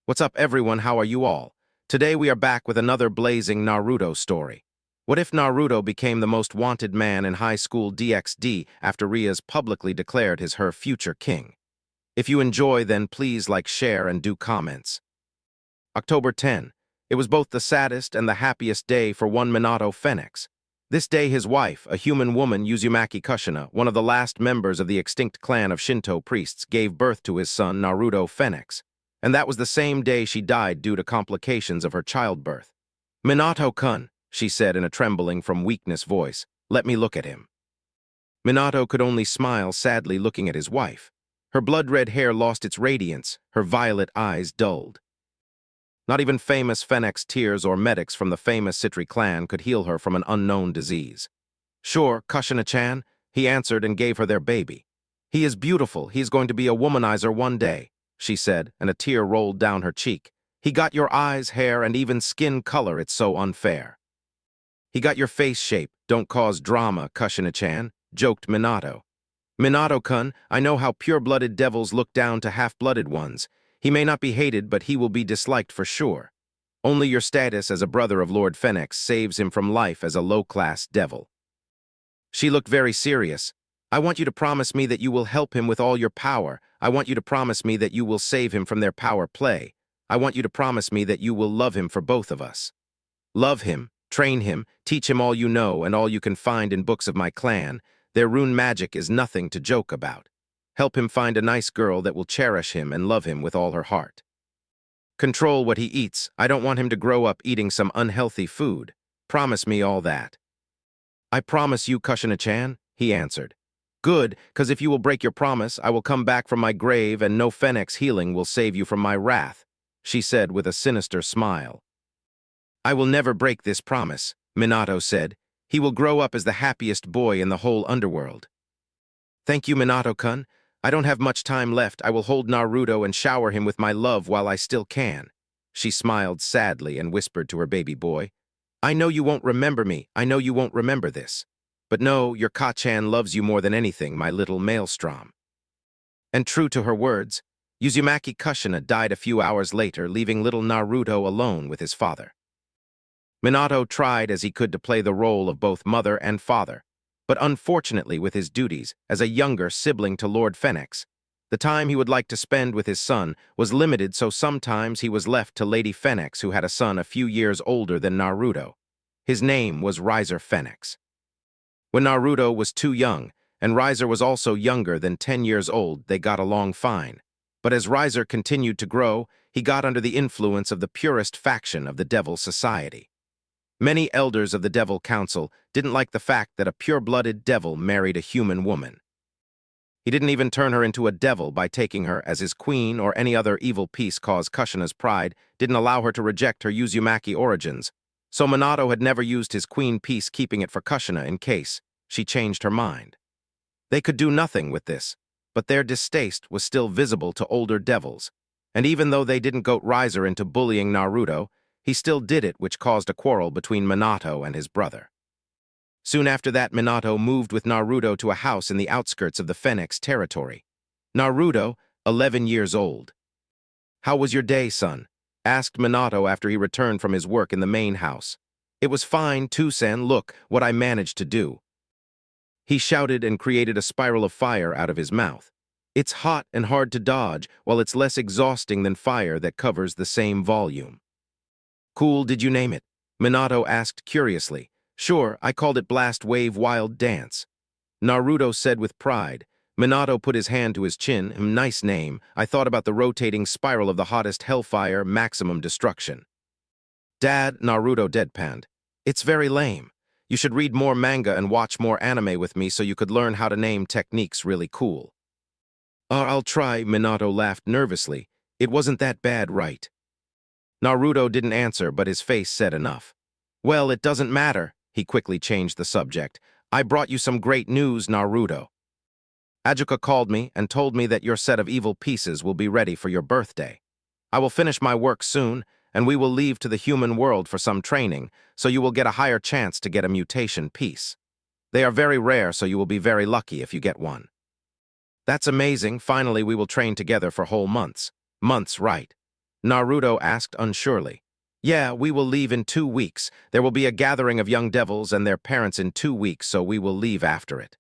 What's up, everyone? How are you all? Today we are back with another blazing Naruto story. What if Naruto became the most wanted man in high school DxD after Rias publicly declared her future king? If you enjoy, then please like, share, and do comments. October 10. It was both the saddest and the happiest day for one Minato Phoenix. This day his wife, a human woman Uzumaki Kushina, one of the last members of the extinct clan of Shinto priests, gave birth to his son Naruto Phoenix. And that was the same day she died due to complications of her childbirth. "Minato-kun," she said in a trembling from weakness voice, "let me look at him." Minato could only smile sadly looking at his wife. Her blood-red hair lost its radiance, her violet eyes dulled. Not even famous Phoenix tears or medics from the famous Citri clan could heal her from an unknown disease. "Sure, Kushina-chan," he answered and gave her their baby. "He is beautiful, he is going to be a womanizer one day," she said, and a tear rolled down her cheek. "He got your eyes, hair, and even skin color, it's so unfair." "He got your face shape, don't cause drama, Kushina-chan," joked Minato. "Minato-kun, I know how pure-blooded devils look down to half-blooded ones. He may not be hated, but he will be disliked for sure. Only your status as a brother of Lord Phoenix saves him from life as a low-class devil." She looked very serious. "I want you to promise me that you will help him with all your power. I want you to promise me that you will save him from their power play. I want you to promise me that you will love him for both of us. Love him, train him, teach him all you know and all you can find in books of my clan. Their rune magic is nothing to joke about. Help him find a nice girl that will cherish him and love him with all her heart. Control what he eats. I don't want him to grow up eating some unhealthy food. Promise me all that." "I promise you, Kushina-chan," he answered. "Good, because if you will break your promise, I will come back from my grave and no Phoenix healing will save you from my wrath," she said with a sinister smile. "I will never break this promise," Minato said. "He will grow up as the happiest boy in the whole underworld." "Thank you, Minato-kun. I don't have much time left. I will hold Naruto and shower him with my love while I still can." She smiled sadly and whispered to her baby boy, "I know you won't remember me. I know you won't remember this. But no, your Ka-chan loves you more than anything, my little maelstrom." And true to her words, Uzumaki Kushina died a few hours later, leaving little Naruto alone with his father. Minato tried as he could to play the role of both mother and father, but unfortunately with his duties as a younger sibling to Lord Phoenix, the time he would like to spend with his son was limited, so sometimes he was left to Lady Phoenix, who had a son a few years older than Naruto. His name was Riser Phoenix. When Naruto was too young, and Riser was also younger than 10 years old, they got along fine. But as Riser continued to grow, he got under the influence of the purest faction of the Devil Society. Many elders of the Devil Council didn't like the fact that a pure-blooded devil married a human woman. He didn't even turn her into a devil by taking her as his queen, or any other evil piece cause Kushina's pride didn't allow her to reject her Uzumaki origins. So Minato had never used his queen piece, keeping it for Kushina in case she changed her mind. They could do nothing with this, but their distaste was still visible to older devils, and even though they didn't goad Riser into bullying Naruto, he still did it, which caused a quarrel between Minato and his brother. Soon after that, Minato moved with Naruto to a house in the outskirts of the Phoenix territory. Naruto, 11 years old. "How was your day, son?" asked Minato after he returned from his work in the main house. "It was fine, too-san. Look what I managed to do." He shouted and created a spiral of fire out of his mouth. It's hot and hard to dodge, while it's less exhausting than fire that covers the same volume. "Cool, did you name it?" Minato asked curiously. "Sure, I called it Blast Wave Wild Dance," Naruto said with pride. Minato put his hand to his chin. "Nice name. I thought about the rotating spiral of the hottest hellfire, maximum destruction." "Dad," Naruto deadpanned, "it's very lame. You should read more manga and watch more anime with me so you could learn how to name techniques really cool." I'll try," Minato laughed nervously. "It wasn't that bad, right?" Naruto didn't answer, but his face said enough. "Well, it doesn't matter." He quickly changed the subject. "I brought you some great news, Naruto. Ajuka called me and told me that your set of evil pieces will be ready for your birthday. I will finish my work soon, and we will leave to the human world for some training, so you will get a higher chance to get a mutation piece. They are very rare, so you will be very lucky if you get one." "That's amazing. Finally, we will train together for whole months." "Months, right. Naruto asked unsurely. Yeah, we will leave in 2 weeks. There will be a gathering of young devils and their parents in 2 weeks, so we will leave after it.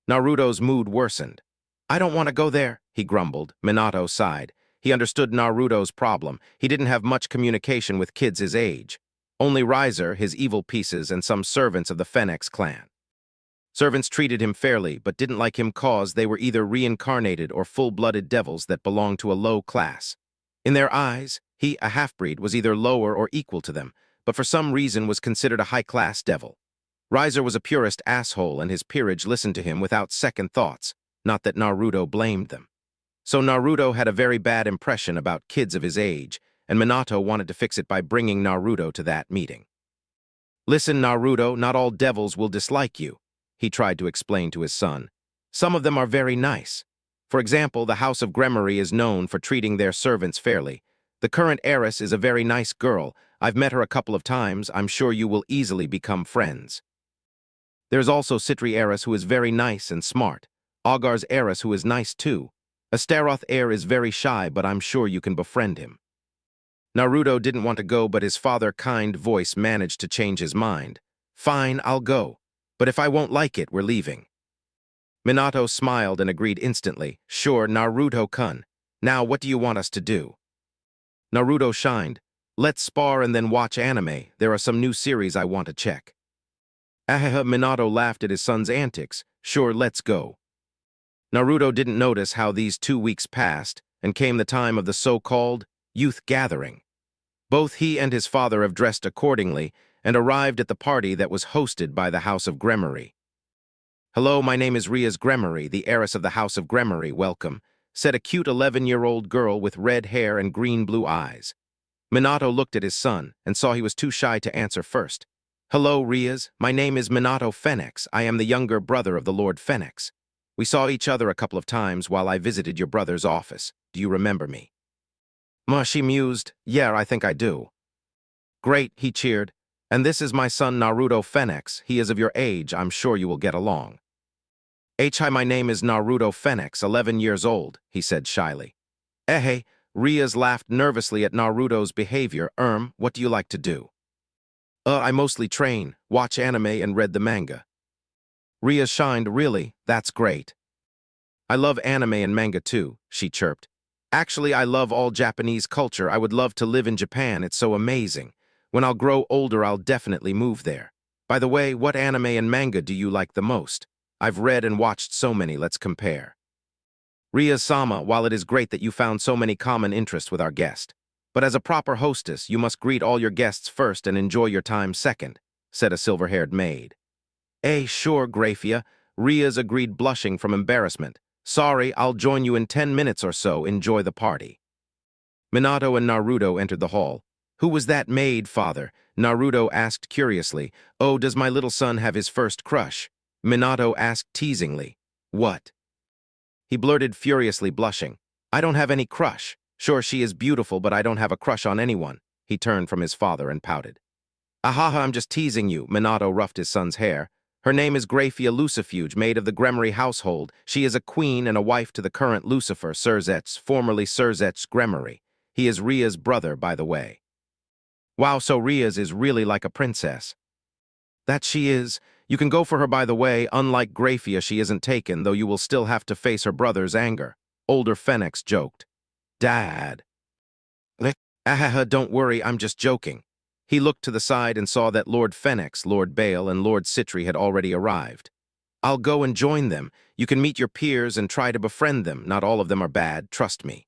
Naruto's mood worsened. I don't want to go there, he grumbled. Minato sighed. He understood Naruto's problem. He didn't have much communication with kids his age. Only Riser, his evil pieces, and some servants of the Phoenix clan. Servants treated him fairly, but didn't like him cause they were either reincarnated or full-blooded devils that belonged to a low class. In their eyes, he, a half-breed, was either lower or equal to them, but for some reason was considered a high-class devil. Riser was a purist asshole, and his peerage listened to him without second thoughts, not that Naruto blamed them. So Naruto had a very bad impression about kids of his age, and Minato wanted to fix it by bringing Naruto to that meeting. Listen, Naruto, not all devils will dislike you, he tried to explain to his son. Some of them are very nice. For example, the House of Gremory is known for treating their servants fairly. The current heiress is a very nice girl. I've met her a couple of times. I'm sure you will easily become friends. There's also Citri heiress who is very nice and smart. Agar's heiress who is nice too. Astaroth heir is very shy, but I'm sure you can befriend him. Naruto didn't want to go, but his father's kind voice managed to change his mind. Fine, I'll go. But if I won't like it, we're leaving. Minato smiled and agreed instantly. Sure, Naruto-kun. Now, what do you want us to do? Naruto shined. Let's spar and then watch anime. There are some new series I want to check. Ahaha, Minato laughed at his son's antics. Sure, let's go. Naruto didn't notice how these 2 weeks passed, and came the time of the so-called youth gathering. Both he and his father have dressed accordingly, and arrived at the party that was hosted by the House of Gremory. Hello, my name is Rias Gremory, the heiress of the House of Gremory. Welcome, said a cute 11-year-old girl with red hair and green-blue eyes. Minato looked at his son and saw he was too shy to answer first. Hello, Rias. My name is Minato Phoenix. I am the younger brother of the Lord Phoenix. We saw each other a couple of times while I visited your brother's office. Do you remember me? She mused. Yeah, I think I do. Great, he cheered. And this is my son Naruto Phoenix. He is of your age. I'm sure you will get along. Hi, my name is Naruto Phoenix, 11 years old, he said shyly. Hey, Rias laughed nervously at Naruto's behavior. What do you like to do? I mostly train, watch anime, and read the manga. Rias shined. Really? That's great. I love anime and manga too, she chirped. Actually, I love all Japanese culture. I would love to live in Japan. It's so amazing. When I'll grow older, I'll definitely move there. By the way, what anime and manga do you like the most? I've read and watched so many. Let's compare. Rias-sama, while it is great that you found so many common interests with our guest, but as a proper hostess, you must greet all your guests first and enjoy your time second, said a silver-haired maid. Sure, Graphia, Rias agreed, blushing from embarrassment. Sorry, I'll join you in 10 minutes or so. Enjoy the party. Minato and Naruto entered the hall. Who was that maid, father? Naruto asked curiously. Oh, does my little son have his first crush? Minato asked teasingly. What? He blurted furiously, blushing. I don't have any crush. Sure, she is beautiful, but I don't have a crush on anyone. He turned from his father and pouted. Ahaha, I'm just teasing you. Minato ruffed his son's hair. Her name is Graphia Lucifuge, maid of the Gremory household. She is a queen and a wife to the current Lucifer, Surzetz, formerly Surzetz Gremory. He is Ria's brother, by the way. Wow, so Rias is really like a princess. That she is. You can go for her, by the way. Unlike Graphia, she isn't taken, though you will still have to face her brother's anger. Older Phoenix joked. Dad. Ahaha, don't worry, I'm just joking. He looked to the side and saw that Lord Phoenix, Lord Bale, and Lord Citri had already arrived. I'll go and join them. You can meet your peers and try to befriend them. Not all of them are bad, trust me.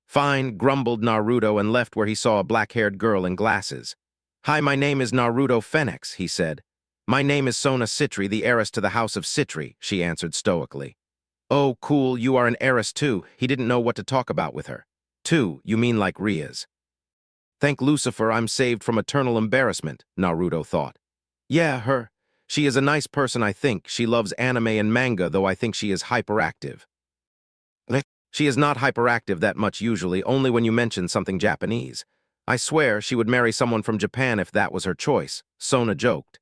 Fine, grumbled Naruto and left where he saw a black-haired girl in glasses. Hi, my name is Naruto Phoenix, he said. My name is Sona Citri, the heiress to the House of Citri, she answered stoically. Oh, cool, you are an heiress too. He didn't know what to talk about with her. Too, you mean like Rias. Thank Lucifer I'm saved from eternal embarrassment, Naruto thought. Yeah, her. She is a nice person, I think. She loves anime and manga, though I think she is hyperactive. She is not hyperactive that much usually, only when you mention something Japanese. I swear she would marry someone from Japan if that was her choice, Sona joked.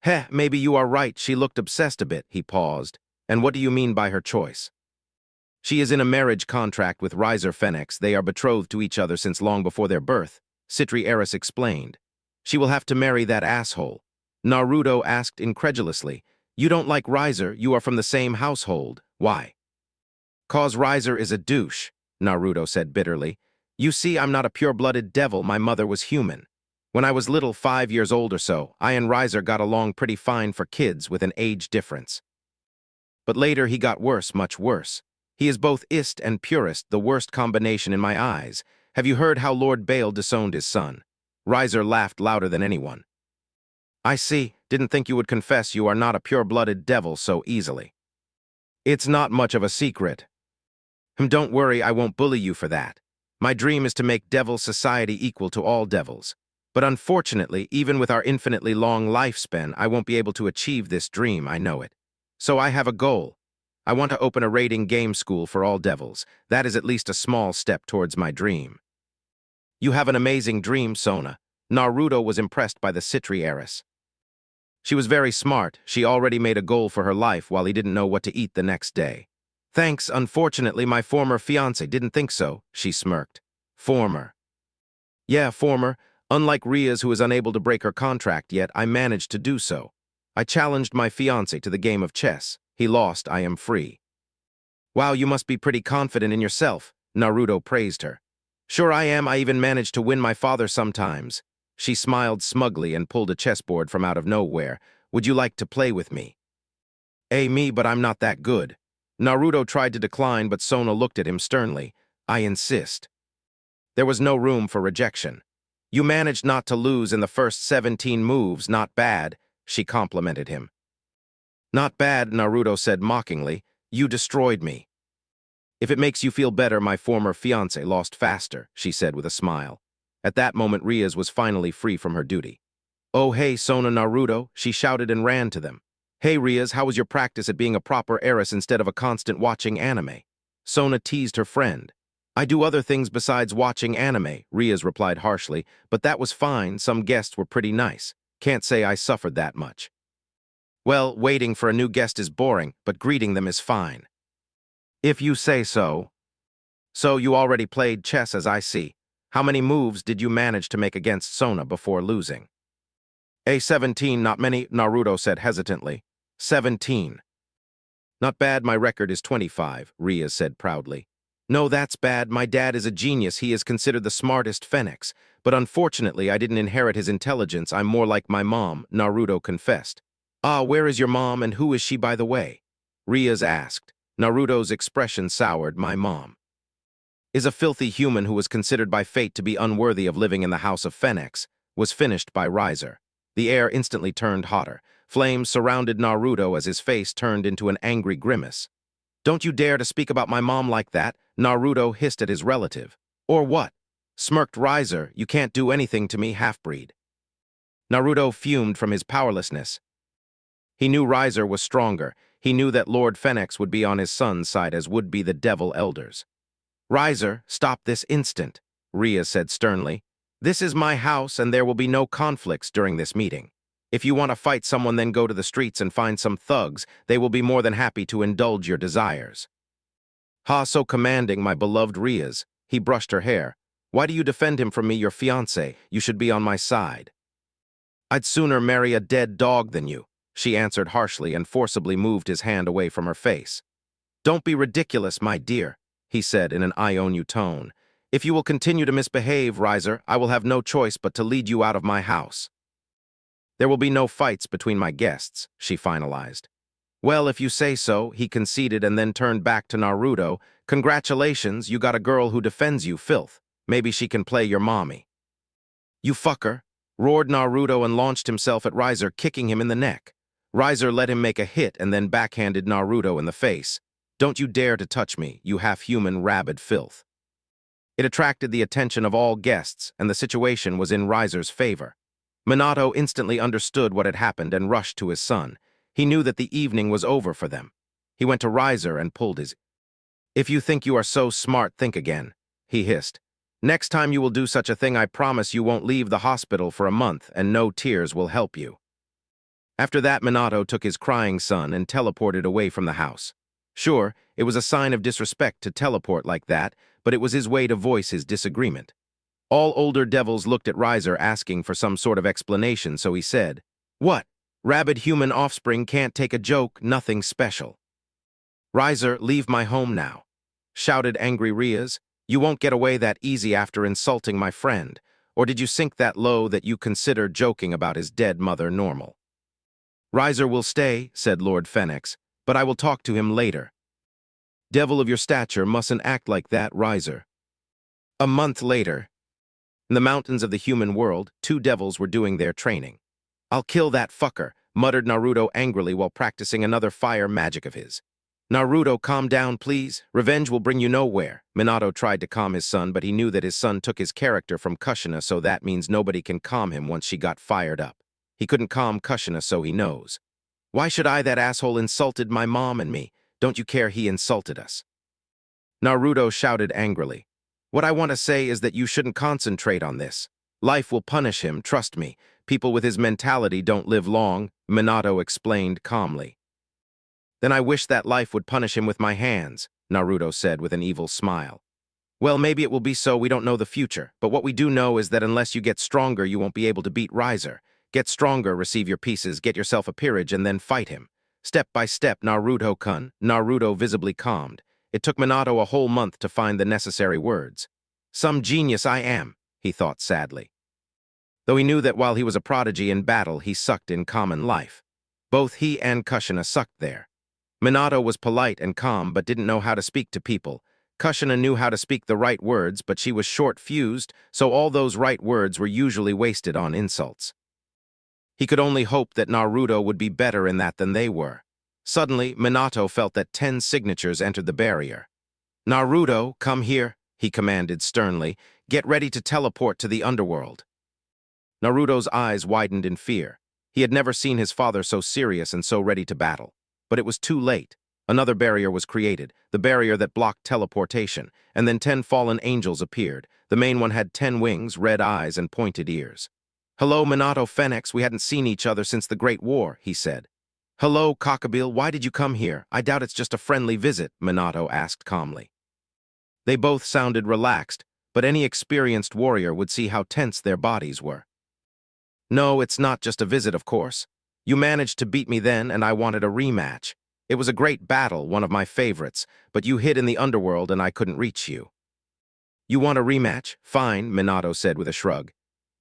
Heh, maybe you are right. She looked obsessed a bit, he paused. And what do you mean by her choice? She is in a marriage contract with Riser Fenix. They are betrothed to each other since long before their birth, Rias explained. She will have to marry that asshole. Naruto asked incredulously. You don't like Riser, you are from the same household. Why? Cause Riser is a douche, Naruto said bitterly. You see, I'm not a pure-blooded devil, my mother was human. When I was little, 5 years old or so, I and Riser got along pretty fine for kids with an age difference. But later he got worse, much worse. He is both ist and purist, the worst combination in my eyes. Have you heard how Lord Bale disowned his son? Riser laughed louder than anyone. I see, didn't think you would confess you are not a pure-blooded devil so easily. It's not much of a secret. Don't worry, I won't bully you for that. My dream is to make devil society equal to all devils. But unfortunately, even with our infinitely long lifespan, I won't be able to achieve this dream, I know it. So I have a goal. I want to open a raiding game school for all devils. That is at least a small step towards my dream. You have an amazing dream, Sona. Naruto was impressed by the heiress. She was very smart. She already made a goal for her life while he didn't know what to eat the next day. Thanks, unfortunately, my former fiancé didn't think so, she smirked. Former. Yeah, former. Unlike Rias, who is unable to break her contract yet, I managed to do so. I challenged my fiancé to the game of chess. He lost, I am free. Wow, you must be pretty confident in yourself, Naruto praised her. Sure I am, I even managed to win my father sometimes. She smiled smugly and pulled a chessboard from out of nowhere. Would you like to play with me? Me, but I'm not that good. Naruto tried to decline, but Sona looked at him sternly. I insist. There was no room for rejection. You managed not to lose in the first 17 moves, not bad, she complimented him. Not bad, Naruto said mockingly. You destroyed me. If it makes you feel better, my former fiancé lost faster, she said with a smile. At that moment, Rias was finally free from her duty. Oh, hey, Sona, Naruto, she shouted and ran to them. Hey, Rias, how was your practice at being a proper heiress instead of a constant watching anime? Sona teased her friend. I do other things besides watching anime, Rias replied harshly, but that was fine, some guests were pretty nice. Can't say I suffered that much. Well, waiting for a new guest is boring, but greeting them is fine. If you say so. So you already played chess as I see. How many moves did you manage to make against Sona before losing? 17, not many, Naruto said hesitantly. 17. Not bad, my record is 25, Rias said proudly. No, that's bad, my dad is a genius, he is considered the smartest Phoenix. But unfortunately, I didn't inherit his intelligence, I'm more like my mom, Naruto confessed. Ah, where is your mom and who is she by the way? Rias asked. Naruto's expression soured. My mom is a filthy human who was considered by fate to be unworthy of living in the house of Phoenix, was finished by Riser. The air instantly turned hotter. Flames surrounded Naruto as his face turned into an angry grimace. Don't you dare to speak about my mom like that, Naruto hissed at his relative. Or what? Smirked Riser, you can't do anything to me, half-breed. Naruto fumed from his powerlessness. He knew Riser was stronger. He knew that Lord Phoenix would be on his son's side as would be the devil elders. Riser, stop this instant, Rias said sternly. This is my house and there will be no conflicts during this meeting. If you want to fight someone, then go to the streets and find some thugs. They will be more than happy to indulge your desires. Ha, so commanding, my beloved Rias. He brushed her hair. Why do you defend him from me, your fiancé? You should be on my side. I'd sooner marry a dead dog than you, she answered harshly and forcibly moved his hand away from her face. Don't be ridiculous, my dear, he said in an I own you tone. If you will continue to misbehave, Riser, I will have no choice but to lead you out of my house. There will be no fights between my guests, she finalized. Well, if you say so, he conceded and then turned back to Naruto. Congratulations, you got a girl who defends you, filth. Maybe she can play your mommy. You fucker, roared Naruto and launched himself at Riser, kicking him in the neck. Riser let him make a hit and then backhanded Naruto in the face. Don't you dare to touch me, you half-human rabid filth. It attracted the attention of all guests, and the situation was in Riser's favor. Minato instantly understood what had happened and rushed to his son. He knew that the evening was over for them. He went to Riser and pulled his. If you think you are so smart, think again, he hissed. Next time you will do such a thing, I promise you won't leave the hospital for a month and no tears will help you. After that, Minato took his crying son and teleported away from the house. Sure, it was a sign of disrespect to teleport like that, but it was his way to voice his disagreement. All older devils looked at Riser asking for some sort of explanation, so he said, "What? Rabid human offspring can't take a joke, nothing special." "Riser, leave my home now," shouted angry Rias. "You won't get away that easy after insulting my friend. Or did you sink that low that you consider joking about his dead mother normal?" "Riser will stay," said Lord Phoenix, "but I will talk to him later." "Devil of your stature mustn't act like that, Riser." A month later, in the mountains of the human world, two devils were doing their training. "I'll kill that fucker," muttered Naruto angrily while practicing another fire magic of his. "Naruto, calm down, please. Revenge will bring you nowhere." Minato tried to calm his son, but he knew that his son took his character from Kushina, so that means nobody can calm him once she got fired up. He couldn't calm Kushina, so he knows. "Why should I? That asshole insulted my mom and me. Don't you care he insulted us?" Naruto shouted angrily. "What I want to say is that you shouldn't concentrate on this. Life will punish him, trust me. People with his mentality don't live long," Minato explained calmly. "Then I wish that life would punish him with my hands," Naruto said with an evil smile. "Well, maybe it will be so, we don't know the future, but what we do know is that unless you get stronger, you won't be able to beat Riser. Get stronger, receive your pieces, get yourself a peerage, and then fight him. Step by step, Naruto-kun." Naruto visibly calmed. It took Minato a whole month to find the necessary words. "Some genius I am," he thought sadly. Though he knew that while he was a prodigy in battle, he sucked in common life. Both he and Kushina sucked there. Minato was polite and calm but didn't know how to speak to people. Kushina knew how to speak the right words, but she was short-fused, so all those right words were usually wasted on insults. He could only hope that Naruto would be better in that than they were. Suddenly, Minato felt that 10 signatures entered the barrier. "Naruto, come here," he commanded sternly. "Get ready to teleport to the underworld." Naruto's eyes widened in fear. He had never seen his father so serious and so ready to battle. But it was too late. Another barrier was created, the barrier that blocked teleportation, and then 10 fallen angels appeared. The main one had 10 wings, red eyes, and pointed ears. "Hello, Minato Phoenix, we hadn't seen each other since the Great War," he said. "Hello, Cockabeel, why did you come here? I doubt it's just a friendly visit," Minato asked calmly. They both sounded relaxed, but any experienced warrior would see how tense their bodies were. "No, it's not just a visit, of course. You managed to beat me then, and I wanted a rematch. It was a great battle, one of my favorites, but you hid in the underworld and I couldn't reach you." "You want a rematch? Fine," Minato said with a shrug.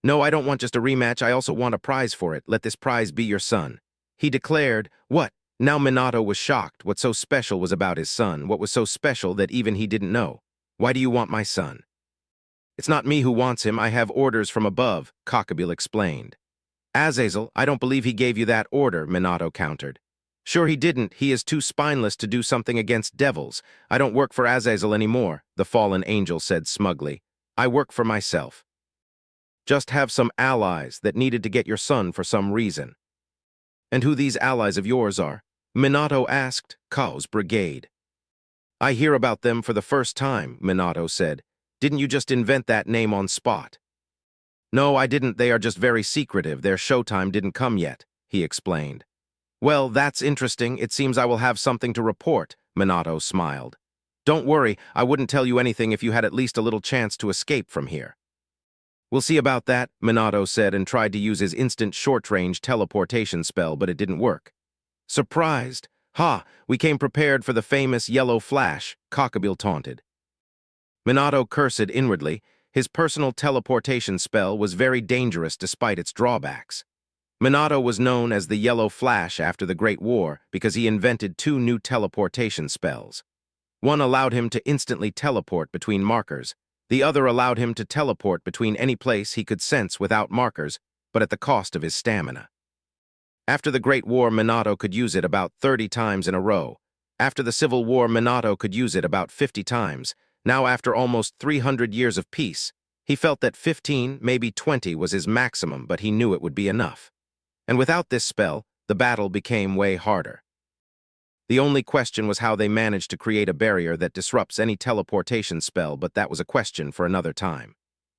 "No, I don't want just a rematch, I also want a prize for it. Let this prize be your son." He declared. "What?" Now Minato was shocked. What so special was about his son? What was so special that even he didn't know? "Why do you want my son?" "It's not me who wants him, I have orders from above," Cockabeel explained. "Azazel, I don't believe he gave you that order," Minato countered. "Sure he didn't. He is too spineless to do something against devils. I don't work for Azazel anymore," the fallen angel said smugly. "I work for myself. Just have some allies that needed to get your son for some reason." "And who these allies of yours are?" Minato asked. "Kao's brigade." "I hear about them for the first time," Minato said. "Didn't you just invent that name on spot?" "No, I didn't. They are just very secretive. Their showtime didn't come yet," he explained. "Well, that's interesting. It seems I will have something to report," Minato smiled. "Don't worry, I wouldn't tell you anything if you had at least a little chance to escape from here." "We'll see about that," Minato said and tried to use his instant short-range teleportation spell, but it didn't work. "Surprised? Ha, we came prepared for the famous yellow flash," Cockabeel taunted. Minato cursed inwardly. His personal teleportation spell was very dangerous despite its drawbacks. Minato was known as the Yellow Flash after the Great War because he invented 2 new teleportation spells. One allowed him to instantly teleport between markers. The other allowed him to teleport between any place he could sense without markers, but at the cost of his stamina. After the Great War, Minato could use it about 30 times in a row. After the Civil War, Minato could use it about 50 times. Now, after almost 300 years of peace, he felt that 15, maybe 20 was his maximum, but he knew it would be enough. And without this spell, the battle became way harder. The only question was how they managed to create a barrier that disrupts any teleportation spell, but that was a question for another time.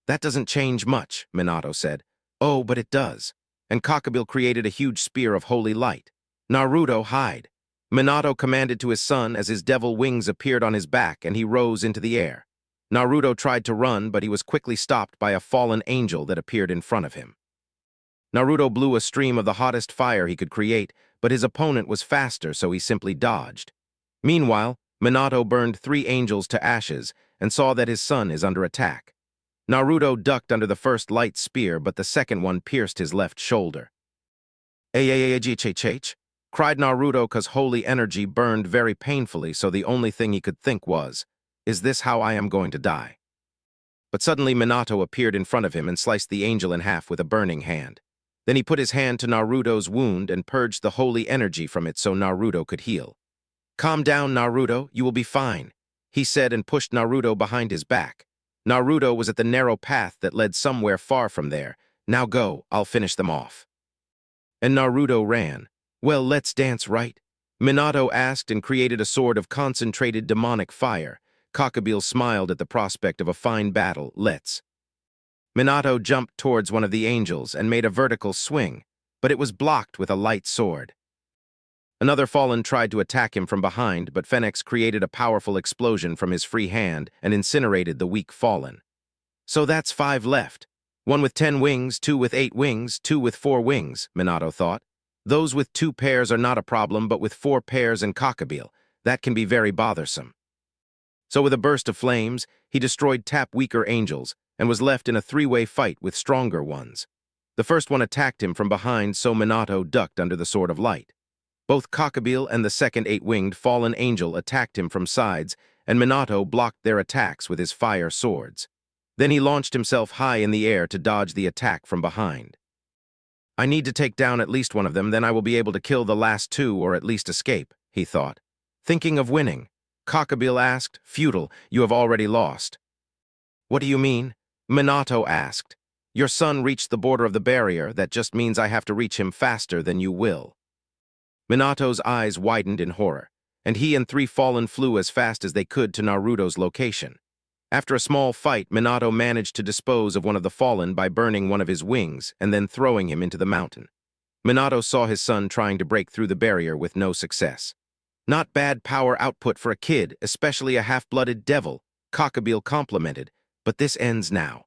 "That doesn't change much," Minato said. "Oh, but it does." And Cockabeel created a huge spear of holy light. "Naruto, hide." Minato commanded to his son as his devil wings appeared on his back and he rose into the air. Naruto tried to run, but he was quickly stopped by a fallen angel that appeared in front of him. Naruto blew a stream of the hottest fire he could create, but his opponent was faster, so he simply dodged. Meanwhile, Minato burned 3 angels to ashes and saw that his son is under attack. Naruto ducked under the first light spear, but the second one pierced his left shoulder. Ay, cried Naruto, cause holy energy burned very painfully, so the only thing he could think was, is this how I am going to die? But suddenly Minato appeared in front of him and sliced the angel in half with a burning hand. Then he put his hand to Naruto's wound and purged the holy energy from it so Naruto could heal. Calm down, Naruto, you will be fine, he said and pushed Naruto behind his back. Naruto was at the narrow path that led somewhere far from there. Now go, I'll finish them off. And Naruto ran. Well, let's dance, right? Minato asked and created a sword of concentrated demonic fire. Cockabeel smiled at the prospect of a fine battle. Let's. Minato jumped towards one of the angels and made a vertical swing, but it was blocked with a light sword. Another fallen tried to attack him from behind, but Phoenix created a powerful explosion from his free hand and incinerated the weak fallen. So that's 5 left. 1 with 10 wings, 2 with 8 wings, 2 with 4 wings, Minato thought. Those with 2 pairs are not a problem, but with 4 pairs and Cockabeel, that can be very bothersome. So with a burst of flames, he destroyed weaker angels and was left in a 3-way fight with stronger ones. The first one attacked him from behind, so Minato ducked under the Sword of Light. Both Cockabeel and the second 8-winged fallen angel attacked him from sides, and Minato blocked their attacks with his fire swords. Then he launched himself high in the air to dodge the attack from behind. I need to take down at least one of them, then I will be able to kill the last 2 or at least escape, he thought. Thinking of winning, Cockabeel asked, Futile, you have already lost. What do you mean? Minato asked. Your son reached the border of the barrier, that just means I have to reach him faster than you will. Minato's eyes widened in horror, and he and 3 fallen flew as fast as they could to Naruto's location. After a small fight, Minato managed to dispose of one of the fallen by burning one of his wings and then throwing him into the mountain. Minato saw his son trying to break through the barrier with no success. Not bad power output for a kid, especially a half-blooded devil, Cockabeel complimented, but this ends now.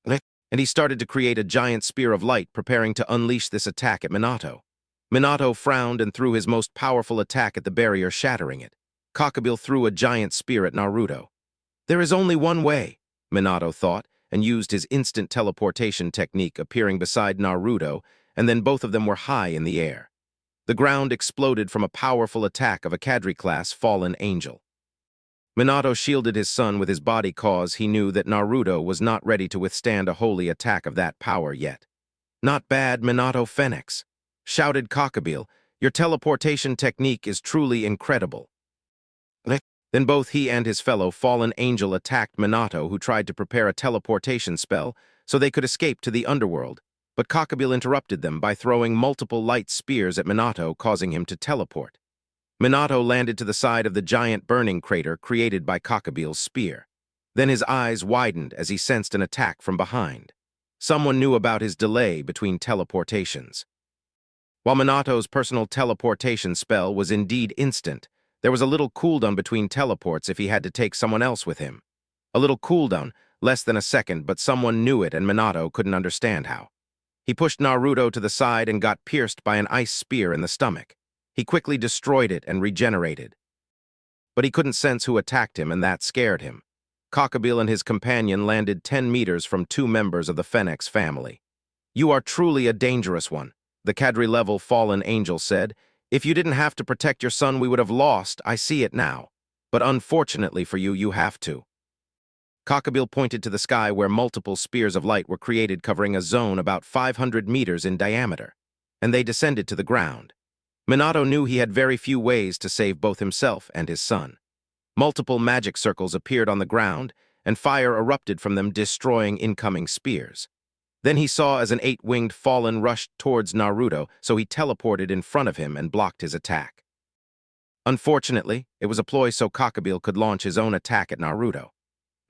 And he started to create a giant spear of light, preparing to unleash this attack at Minato. Minato frowned and threw his most powerful attack at the barrier, shattering it. Cockabeel threw a giant spear at Naruto. There is only one way, Minato thought, and used his instant teleportation technique, appearing beside Naruto, and then both of them were high in the air. The ground exploded from a powerful attack of a Cadre-class fallen angel. Minato shielded his son with his body cause he knew that Naruto was not ready to withstand a holy attack of that power yet. Not bad, Minato Phoenix, shouted Cockabeel. Your teleportation technique is truly incredible. Then both he and his fellow fallen angel attacked Minato, who tried to prepare a teleportation spell so they could escape to the underworld, but Cockabeel interrupted them by throwing multiple light spears at Minato, causing him to teleport. Minato landed to the side of the giant burning crater created by Cockabeel's spear. Then his eyes widened as he sensed an attack from behind. Someone knew about his delay between teleportations. While Minato's personal teleportation spell was indeed instant, there was a little cooldown between teleports if he had to take someone else with him. A little cooldown, less than a second, but someone knew it and Minato couldn't understand how. He pushed Naruto to the side and got pierced by an ice spear in the stomach. He quickly destroyed it and regenerated. But he couldn't sense who attacked him, and that scared him. Cockabeel and his companion landed 10 meters from 2 members of the Phoenix family. You are truly a dangerous one, the Cadre-level fallen angel said. If you didn't have to protect your son, we would have lost. I see it now. But unfortunately for you, you have to. Cockabeel pointed to the sky where multiple spears of light were created, covering a zone about 500 meters in diameter, and they descended to the ground. Minato knew he had very few ways to save both himself and his son. Multiple magic circles appeared on the ground, and fire erupted from them, destroying incoming spears. Then he saw as an 8-winged fallen rushed towards Naruto, so he teleported in front of him and blocked his attack. Unfortunately, it was a ploy so Cockabeel could launch his own attack at Naruto.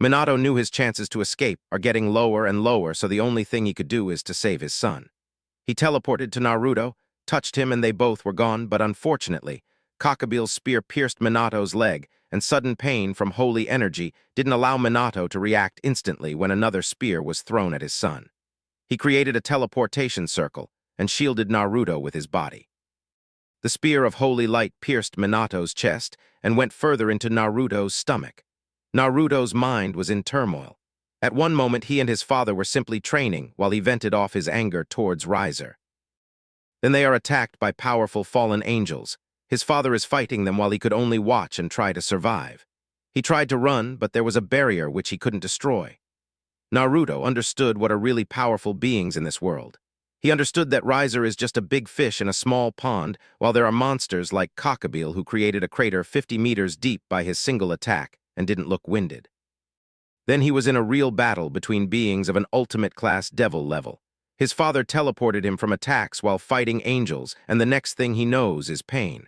Minato knew his chances to escape are getting lower and lower, so the only thing he could do is to save his son. He teleported to Naruto, touched him, and they both were gone, but unfortunately, Cockabeel's spear pierced Minato's leg, and sudden pain from holy energy didn't allow Minato to react instantly when another spear was thrown at his son. He created a teleportation circle and shielded Naruto with his body. The spear of holy light pierced Minato's chest and went further into Naruto's stomach. Naruto's mind was in turmoil. At one moment, he and his father were simply training while he vented off his anger towards Rias. Then they are attacked by powerful fallen angels. His father is fighting them while he could only watch and try to survive. He tried to run, but there was a barrier which he couldn't destroy. Naruto understood what are really powerful beings in this world. He understood that Rias is just a big fish in a small pond, while there are monsters like Cockabeel who created a crater 50 meters deep by his single attack and didn't look winded. Then he was in a real battle between beings of an ultimate-class devil level. His father teleported him from attacks while fighting angels, and the next thing he knows is pain.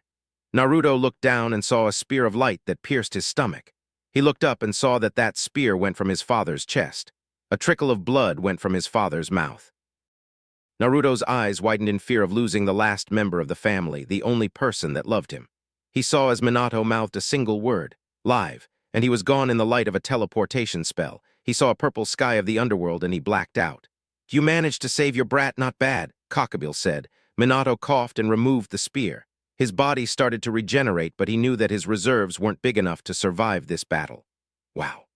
Naruto looked down and saw a spear of light that pierced his stomach. He looked up and saw that that spear went from his father's chest. A trickle of blood went from his father's mouth. Naruto's eyes widened in fear of losing the last member of the family, the only person that loved him. He saw as Minato mouthed a single word, live, and he was gone in the light of a teleportation spell. He saw a purple sky of the underworld and he blacked out. "You managed to save your brat, not bad," Cockabeel said. Minato coughed and removed the spear. His body started to regenerate, but he knew that his reserves weren't big enough to survive this battle. Wow.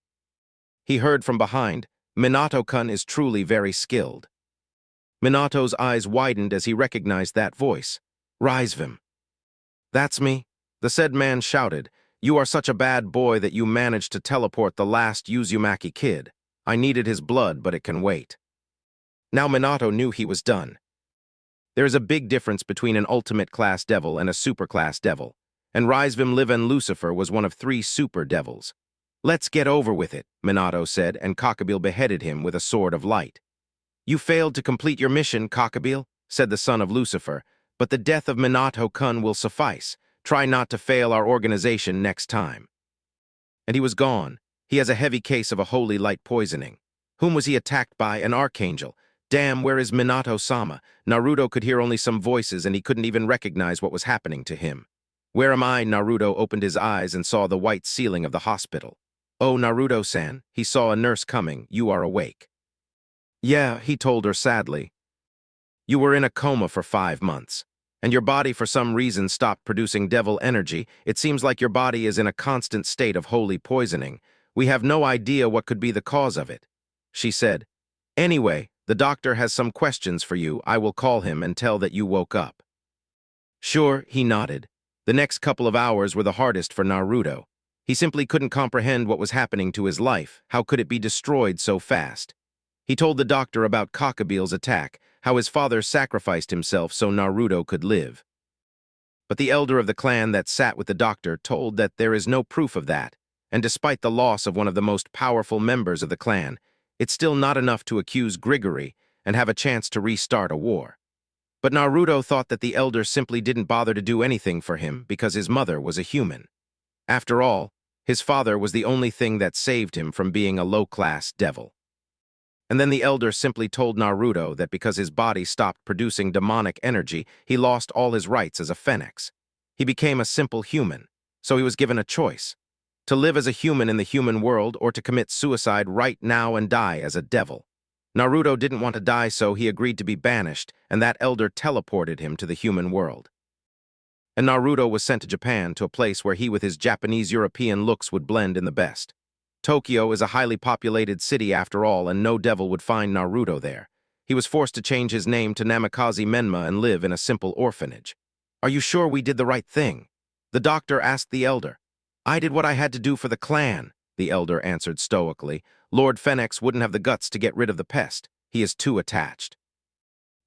He heard from behind, "Minato-kun is truly very skilled." Minato's eyes widened as he recognized that voice. "Riasvim." "That's me," the said man shouted. "You are such a bad boy that you managed to teleport the last Uzumaki kid. I needed his blood, but it can wait." Now Minato knew he was done. There is a big difference between an ultimate-class devil and a super-class devil, and Riasvim Liven Lucifer was one of 3 super devils. "Let's get over with it," Minato said, and Cockabeel beheaded him with a sword of light. "You failed to complete your mission, Cockabeel," said the son of Lucifer, "but the death of Minato-kun will suffice. Try not to fail our organization next time." And he was gone. He has a heavy case of a holy light poisoning. Whom was he attacked by? An archangel. Damn, where is Minato-sama? Naruto could hear only some voices and he couldn't even recognize what was happening to him. "Where am I?" Naruto opened his eyes and saw the white ceiling of the hospital. "Oh, Naruto-san," he saw a nurse coming. "You are awake." "Yeah," he told her sadly. "You were in a coma for 5 months, and your body for some reason stopped producing devil energy. It seems like your body is in a constant state of holy poisoning. We have no idea what could be the cause of it," she said. "Anyway, the doctor has some questions for you. I will call him and tell that you woke up." "Sure," he nodded. The next couple of hours were the hardest for Naruto. He simply couldn't comprehend what was happening to his life. How could it be destroyed so fast? He told the doctor about Cockabeel's attack, how his father sacrificed himself so Naruto could live. But the elder of the clan that sat with the doctor told that there is no proof of that, and despite the loss of one of the most powerful members of the clan, it's still not enough to accuse Grigory and have a chance to restart a war. But Naruto thought that the elder simply didn't bother to do anything for him because his mother was a human. After all, his father was the only thing that saved him from being a low-class devil. And then the elder simply told Naruto that because his body stopped producing demonic energy, he lost all his rights as a phoenix. He became a simple human, so he was given a choice: to live as a human in the human world or to commit suicide right now and die as a devil. Naruto didn't want to die, so he agreed to be banished, and that elder teleported him to the human world. And Naruto was sent to Japan, to a place where he with his Japanese-European looks would blend in the best. Tokyo is a highly populated city after all, and no devil would find Naruto there. He was forced to change his name to Namikaze Menma and live in a simple orphanage. "Are you sure we did the right thing?" the doctor asked the elder. "I did what I had to do for the clan," the elder answered stoically. "Lord Phoenix wouldn't have the guts to get rid of the pest. He is too attached.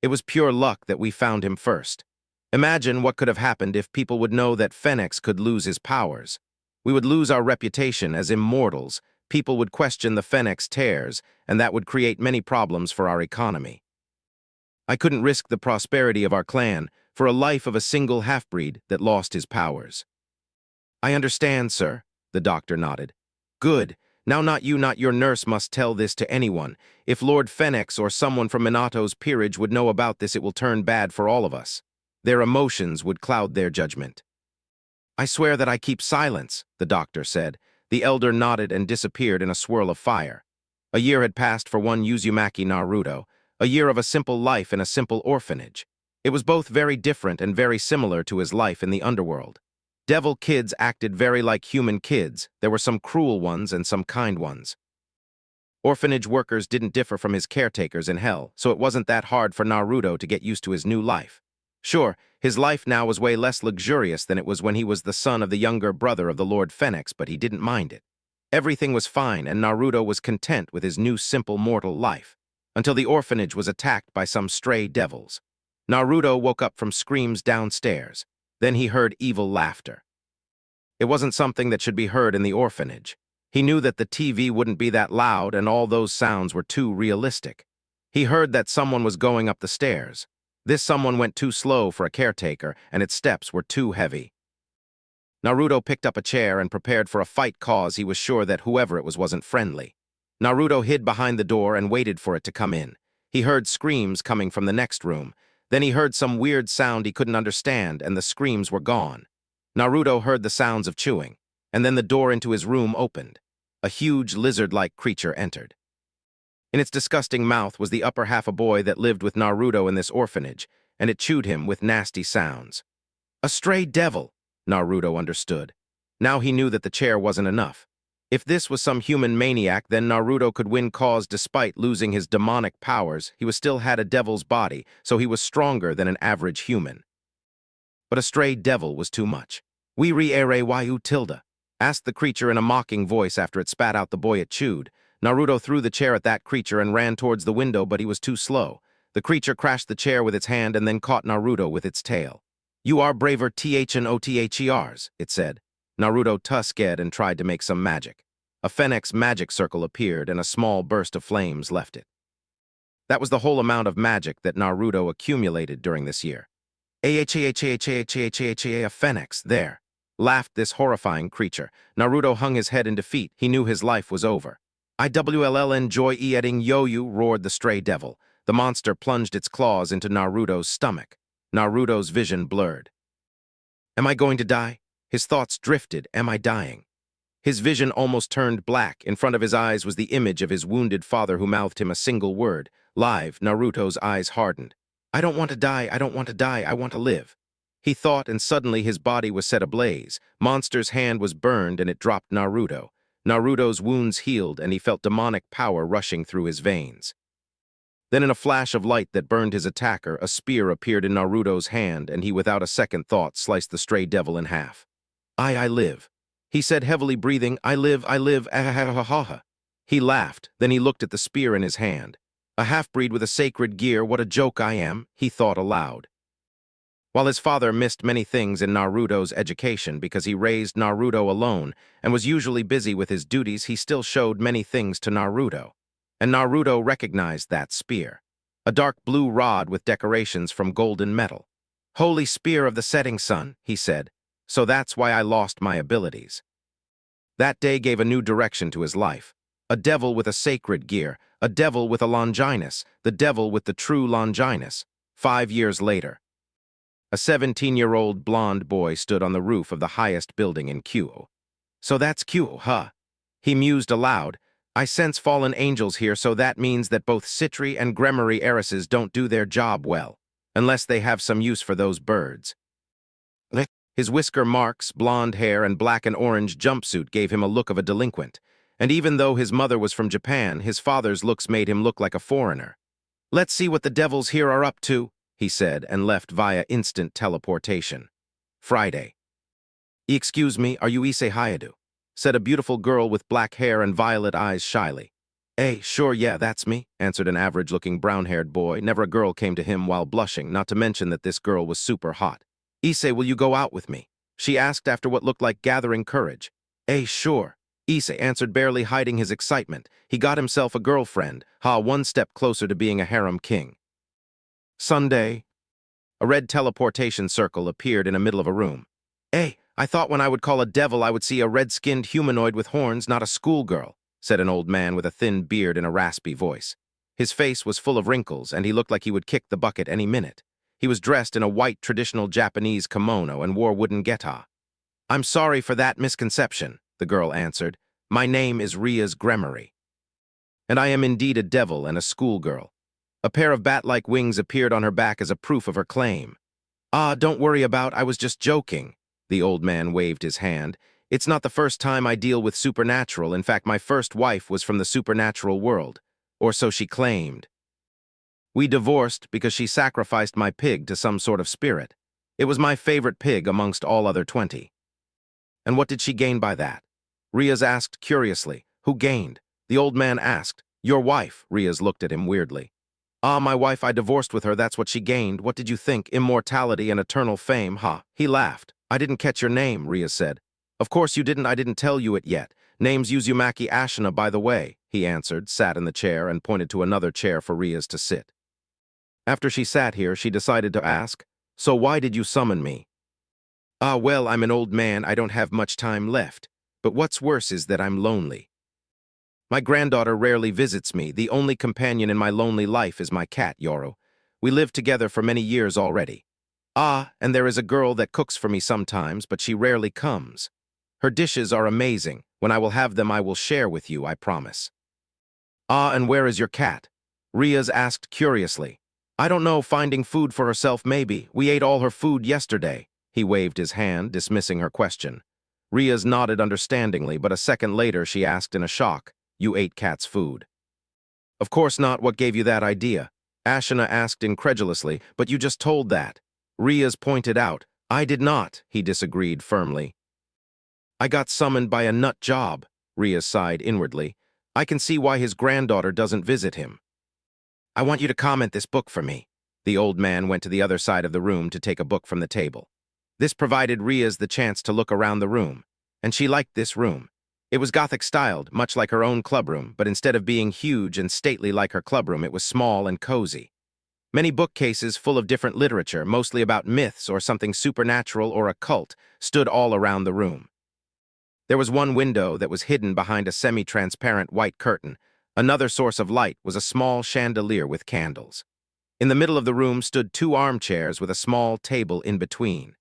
It was pure luck that we found him first. Imagine what could have happened if people would know that Phoenix could lose his powers. We would lose our reputation as immortals, people would question the Phoenix tears, and that would create many problems for our economy. I couldn't risk the prosperity of our clan for a life of a single half-breed that lost his powers." "I understand, sir," the doctor nodded. "Good. Now not your nurse must tell this to anyone. If Lord Phoenix or someone from Minato's peerage would know about this, it will turn bad for all of us. Their emotions would cloud their judgment." I swear that I keep silence, the doctor said. The elder nodded and disappeared in a swirl of fire. A year had passed for one Uzumaki Naruto, a year of a simple life in a simple orphanage. It was both very different and very similar to his life in the underworld. Devil kids acted very like human kids. There were some cruel ones and some kind ones. Orphanage workers didn't differ from his caretakers in hell, so it wasn't that hard for Naruto to get used to his new life. Sure, his life now was way less luxurious than it was when he was the son of the younger brother of the Lord Phoenix, but he didn't mind it. Everything was fine, and Naruto was content with his new simple mortal life, until the orphanage was attacked by some stray devils. Naruto woke up from screams downstairs. Then he heard evil laughter. It wasn't something that should be heard in the orphanage. He knew that the TV wouldn't be that loud and all those sounds were too realistic. He heard that someone was going up the stairs. This someone went too slow for a caretaker, and its steps were too heavy. Naruto picked up a chair and prepared for a fight cause he was sure that whoever it was wasn't friendly. Naruto hid behind the door and waited for it to come in. He heard screams coming from the next room. Then he heard some weird sound he couldn't understand, and the screams were gone. Naruto heard the sounds of chewing, and then the door into his room opened. A huge lizard-like creature entered. In its disgusting mouth was the upper half a boy that lived with Naruto in this orphanage, and it chewed him with nasty sounds. A stray devil, Naruto understood. Now he knew that the chair wasn't enough. If this was some human maniac, then Naruto could win cause despite losing his demonic powers. He still had a devil's body, so he was stronger than an average human. But a stray devil was too much. We re-ere yu tilde, asked the creature in a mocking voice after it spat out the boy it chewed. Naruto threw the chair at that creature and ran towards the window, but he was too slow. The creature crashed the chair with its hand and then caught Naruto with its tail. You are braver THNOTHERs, it said. Naruto tusked and tried to make some magic. A Phoenix magic circle appeared and a small burst of flames left it. That was the whole amount of magic that Naruto accumulated during this year. A Phoenix, there, laughed this horrifying creature. Naruto hung his head in defeat. He knew his life was over. IWLL enjoy eating Yoyu, roared the stray devil. The monster plunged its claws into Naruto's stomach. Naruto's vision blurred. Am I going to die? His thoughts drifted. Am I dying? His vision almost turned black. In front of his eyes was the image of his wounded father who mouthed him a single word. Live, Naruto's eyes hardened. I don't want to die, I don't want to die, I want to live. He thought, and suddenly his body was set ablaze. Monster's hand was burned and it dropped Naruto. Naruto's wounds healed and he felt demonic power rushing through his veins. Then in a flash of light that burned his attacker, a spear appeared in Naruto's hand and he without a second thought sliced the stray devil in half. I live. He said heavily breathing, I live, ah-ha-ha-ha-ha. He laughed, then he looked at the spear in his hand. A half-breed with a sacred gear, what a joke I am, he thought aloud. While his father missed many things in Naruto's education because he raised Naruto alone and was usually busy with his duties, he still showed many things to Naruto. And Naruto recognized that spear. A dark blue rod with decorations from golden metal. Holy spear of the setting sun, he said. So that's why I lost my abilities. That day gave a new direction to his life. A devil with a sacred gear, a devil with a Longinus, the devil with the true Longinus. 5 years later. A 17-year-old blonde boy stood on the roof of the highest building in Kyoto. So that's Kyoto, huh? He mused aloud. I sense fallen angels here, so that means that both Citri and Gremory heiresses don't do their job well, unless they have some use for those birds. His whisker marks, blonde hair, and black and orange jumpsuit gave him a look of a delinquent, and even though his mother was from Japan, his father's looks made him look like a foreigner. Let's see what the devils here are up to, he said, and left via instant teleportation. Friday. Excuse me, are you Ise Hayadu? Said a beautiful girl with black hair and violet eyes shyly. Sure, yeah, that's me, answered an average-looking brown-haired boy. Never a girl came to him while blushing, not to mention that this girl was super hot. Ise, will you go out with me? She asked after what looked like gathering courage. Sure. Ise answered, barely hiding his excitement. He got himself a girlfriend, one step closer to being a harem king. Sunday. A red teleportation circle appeared in the middle of a room. I thought when I would call a devil I would see a red-skinned humanoid with horns, not a schoolgirl, said an old man with a thin beard and a raspy voice. His face was full of wrinkles, and he looked like he would kick the bucket any minute. He was dressed in a white traditional Japanese kimono and wore wooden geta. I'm sorry for that misconception, the girl answered. My name is Rias Gremory, and I am indeed a devil and a schoolgirl. A pair of bat-like wings appeared on her back as a proof of her claim. Ah, don't worry about, I was just joking. The old man waved his hand. It's not the first time I deal with supernatural. In fact, my first wife was from the supernatural world. Or so she claimed. We divorced because she sacrificed my pig to some sort of spirit. It was my favorite pig amongst all other 20. And what did she gain by that? Rias asked curiously. Who gained? The old man asked. Your wife. Rias looked at him weirdly. Ah, my wife, I divorced with her, that's what she gained. What did you think? Immortality and eternal fame, ha? He laughed. I didn't catch your name, Rias said. Of course you didn't, I didn't tell you it yet. Name's Uzumaki Ashina, by the way, he answered, sat in the chair, and pointed to another chair for Rias to sit. After she sat here, she decided to ask, So why did you summon me? Ah, well, I'm an old man, I don't have much time left. But what's worse is that I'm lonely. My granddaughter rarely visits me. The only companion in my lonely life is my cat, Yoro. We lived together for many years already. Ah, and there is a girl that cooks for me sometimes, but she rarely comes. Her dishes are amazing. When I will have them, I will share with you, I promise. Ah, and where is your cat? Rias asked curiously. I don't know, finding food for herself maybe. We ate all her food yesterday. He waved his hand, dismissing her question. Rias nodded understandingly, but a second later she asked in a shock. You ate cat's food. Of course not, what gave you that idea? Ashina asked incredulously, but you just told that. Rias pointed out. I did not, he disagreed firmly. I got summoned by a nut job, Rias sighed inwardly. I can see why his granddaughter doesn't visit him. I want you to comment this book for me. The old man went to the other side of the room to take a book from the table. This provided Rias the chance to look around the room, and she liked this room. It was Gothic-styled, much like her own clubroom, but instead of being huge and stately like her clubroom, it was small and cozy. Many bookcases full of different literature, mostly about myths or something supernatural or occult, stood all around the room. There was one window that was hidden behind a semi-transparent white curtain. Another source of light was a small chandelier with candles. In the middle of the room stood 2 armchairs with a small table in between.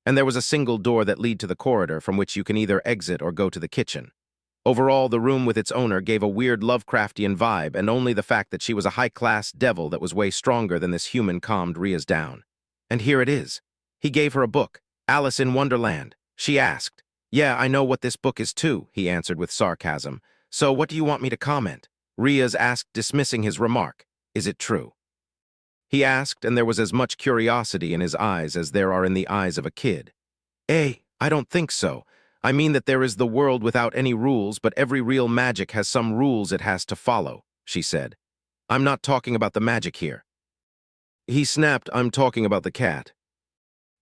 And there was a single door that led to the corridor from which you can either exit or go to the kitchen. Overall, the room with its owner gave a weird Lovecraftian vibe, and only the fact that she was a high-class devil that was way stronger than this human calmed Rias down. And here it is. He gave her a book, Alice in Wonderland. She asked. Yeah, I know what this book is too, he answered with sarcasm. So what do you want me to comment? Rias asked, dismissing his remark. Is it true? He asked, and there was as much curiosity in his eyes as there are in the eyes of a kid. I don't think so. I mean that there is the world without any rules, but every real magic has some rules it has to follow, she said. I'm not talking about the magic here. He snapped, I'm talking about the cat.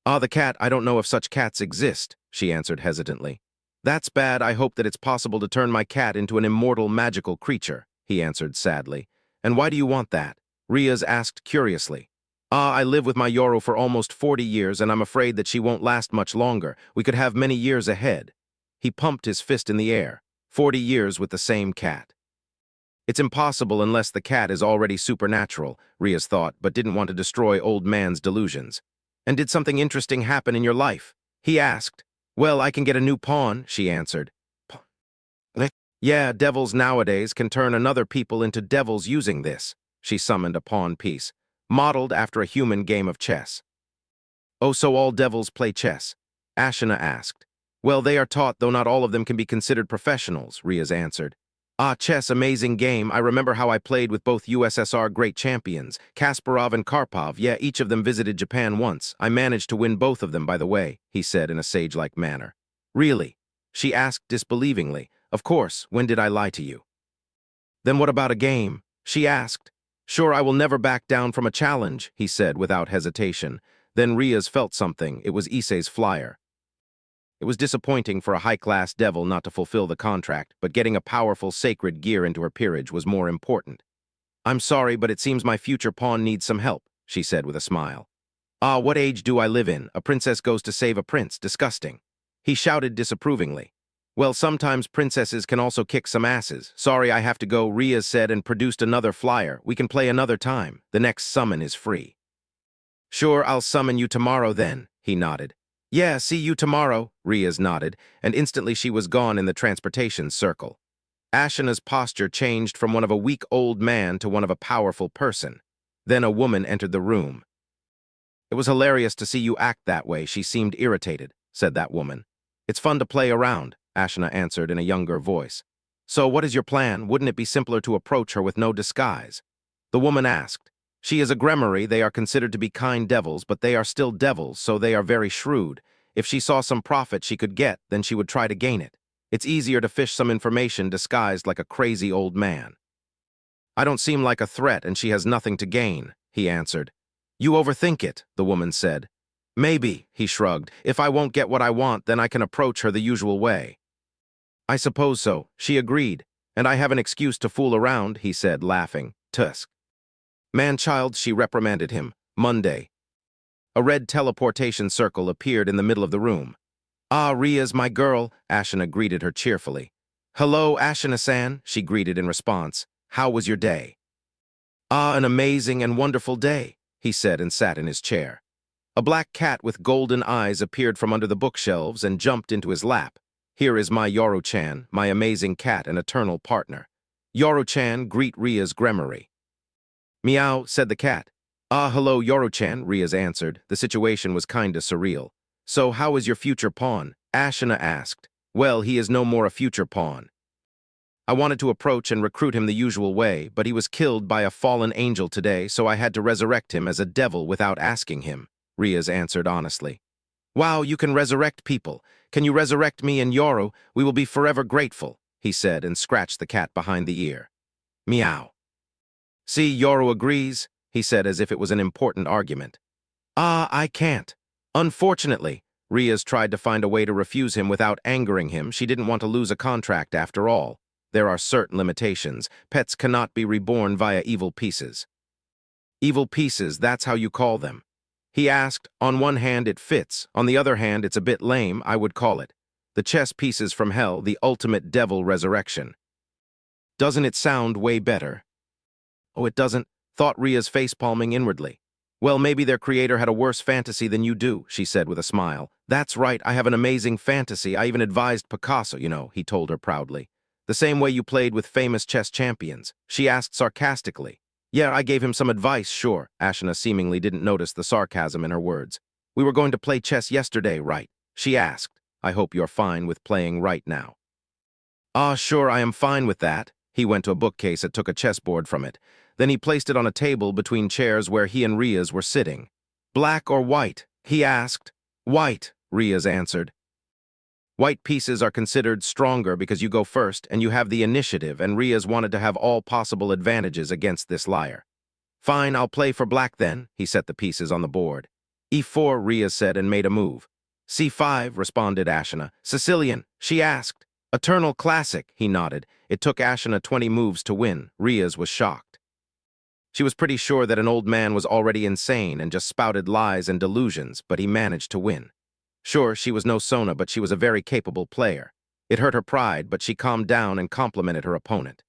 Ah, the cat, I don't know if such cats exist, she answered hesitantly. That's bad, I hope that it's possible to turn my cat into an immortal magical creature, he answered sadly. And why do you want that? Rias asked curiously. Ah, I live with my Yoro for almost 40 years, and I'm afraid that she won't last much longer. We could have many years ahead. He pumped his fist in the air. 40 years with the same cat. It's impossible unless the cat is already supernatural, Rias thought, but didn't want to destroy old man's delusions. And did something interesting happen in your life? He asked. Well, I can get a new pawn, she answered. Yeah, devils nowadays can turn another people into devils using this. She summoned a pawn piece, modeled after a human game of chess. Oh, so all devils play chess? Ashina asked. Well, they are taught, though not all of them can be considered professionals, Rias answered. Ah, chess, amazing game. I remember how I played with both USSR great champions, Kasparov and Karpov. Yeah, each of them visited Japan once. I managed to win both of them, by the way, he said in a sage-like manner. Really? She asked disbelievingly. Of course, when did I lie to you? Then what about a game? She asked. Sure, I will never back down from a challenge, he said without hesitation. Then Rias felt something. It was Issei's flyer. It was disappointing for a high-class devil not to fulfill the contract, but getting a powerful sacred gear into her peerage was more important. I'm sorry, but it seems my future pawn needs some help, she said with a smile. Ah, what age do I live in? A princess goes to save a prince. Disgusting. He shouted disapprovingly. Well, sometimes princesses can also kick some asses. Sorry, I have to go, Rias said and produced another flyer. We can play another time. The next summon is free. Sure, I'll summon you tomorrow then, he nodded. Yeah, see you tomorrow, Rias nodded, and instantly she was gone in the transportation circle. Ashana's posture changed from one of a weak old man to one of a powerful person. Then a woman entered the room. It was hilarious to see you act that way. She seemed irritated, said that woman. It's fun to play around, Ashana answered in a younger voice. So what is your plan? Wouldn't it be simpler to approach her with no disguise? The woman asked. She is a Gremory. They are considered to be kind devils, but they are still devils, so they are very shrewd. If she saw some profit she could get, then she would try to gain it. It's easier to fish some information disguised like a crazy old man. I don't seem like a threat, and she has nothing to gain, he answered. You overthink it, the woman said. Maybe, he shrugged. If I won't get what I want, then I can approach her the usual way. I suppose so, she agreed. And I have an excuse to fool around, he said, laughing. Tusk. Man-child, she reprimanded him. Monday. A red teleportation circle appeared in the middle of the room. Ah, Ria's my girl, Ashana greeted her cheerfully. Hello, Ashana-san, she greeted in response. How was your day? Ah, an amazing and wonderful day, he said and sat in his chair. A black cat with golden eyes appeared from under the bookshelves and jumped into his lap. Here is my Yoru-chan, my amazing cat and eternal partner. Yoru-chan, greet Ria's Gremory. Meow, said the cat. Ah, hello, Yoru-chan, Rias answered. The situation was kinda surreal. So how is your future pawn? Ashana asked. Well, he is no more a future pawn. I wanted to approach and recruit him the usual way, but he was killed by a fallen angel today, so I had to resurrect him as a devil without asking him, Rias answered honestly. Wow, you can resurrect people. Can you resurrect me and Yoru? We will be forever grateful, he said and scratched the cat behind the ear. Meow. See, Yoru agrees, he said as if it was an important argument. Ah, I can't. Unfortunately, Rias tried to find a way to refuse him without angering him. She didn't want to lose a contract after all. There are certain limitations. Pets cannot be reborn via evil pieces. Evil pieces, that's how you call them. He asked, on one hand it fits, on the other hand it's a bit lame, I would call it. The chess pieces from hell, the ultimate devil resurrection. Doesn't it sound way better? Oh, it doesn't, thought Ria's facepalming inwardly. Well, maybe their creator had a worse fantasy than you do, she said with a smile. That's right, I have an amazing fantasy. I even advised Picasso, he told her proudly. The same way you played with famous chess champions, she asked sarcastically. Yeah, I gave him some advice, sure. Ashana seemingly didn't notice the sarcasm in her words. We were going to play chess yesterday, right? She asked. I hope you're fine with playing right now. Ah, sure, I am fine with that. He went to a bookcase and took a chessboard from it. Then he placed it on a table between chairs where he and Rias were sitting. Black or white? He asked. White, Rias answered. White pieces are considered stronger because you go first and you have the initiative, and Rias wanted to have all possible advantages against this liar. Fine, I'll play for black then, he set the pieces on the board. E4, Rias said and made a move. C5, responded Ashana. Sicilian, she asked. Eternal classic, he nodded. It took Ashana 20 moves to win. Rias was shocked. She was pretty sure that an old man was already insane and just spouted lies and delusions, but he managed to win. Sure, she was no Sona, but she was a very capable player. It hurt her pride, but she calmed down and complimented her opponent.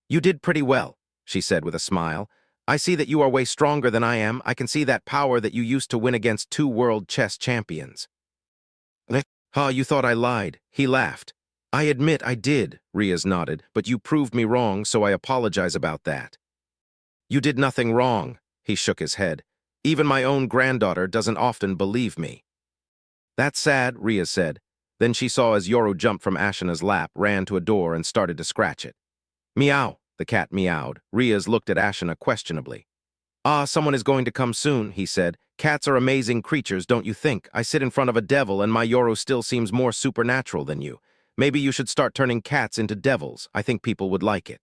You did pretty well, she said with a smile. I see that you are way stronger than I am. I can see that power that you used to win against 2 world chess champions. Ha, you thought I lied. He laughed. I admit I did, Rias nodded, but you proved me wrong, so I apologize about that. You did nothing wrong, he shook his head. Even my own granddaughter doesn't often believe me. That's sad, Rias said. Then she saw as Yoru jumped from Ashana's lap, ran to a door and started to scratch it. Meow, the cat meowed. Rias looked at Ashana questionably. Ah, someone is going to come soon, he said. Cats are amazing creatures, don't you think? I sit in front of a devil and my Yoru still seems more supernatural than you. Maybe you should start turning cats into devils. I think people would like it.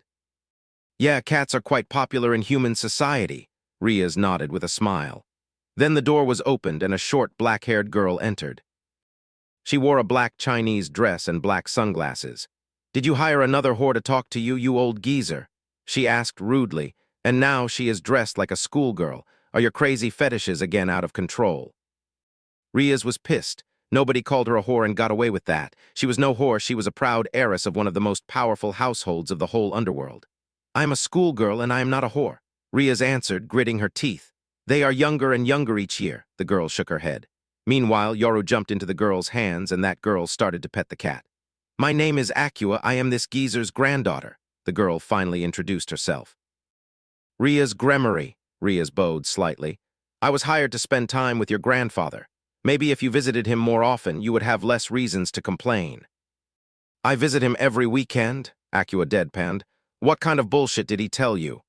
Yeah, cats are quite popular in human society, Rias nodded with a smile. Then the door was opened and a short, black-haired girl entered. She wore a black Chinese dress and black sunglasses. Did you hire another whore to talk to you, you old geezer? She asked rudely, and now she is dressed like a schoolgirl. Are your crazy fetishes again out of control? Rias was pissed. Nobody called her a whore and got away with that. She was no whore, she was a proud heiress of one of the most powerful households of the whole underworld. I am a schoolgirl and I am not a whore, Rias answered, gritting her teeth. They are younger and younger each year, the girl shook her head. Meanwhile, Yoru jumped into the girl's hands and that girl started to pet the cat. My name is Acua, I am this geezer's granddaughter. The girl finally introduced herself. Rias Gremory, Rias bowed slightly. I was hired to spend time with your grandfather. Maybe if you visited him more often, you would have less reasons to complain. I visit him every weekend, Acua deadpanned. What kind of bullshit did he tell you?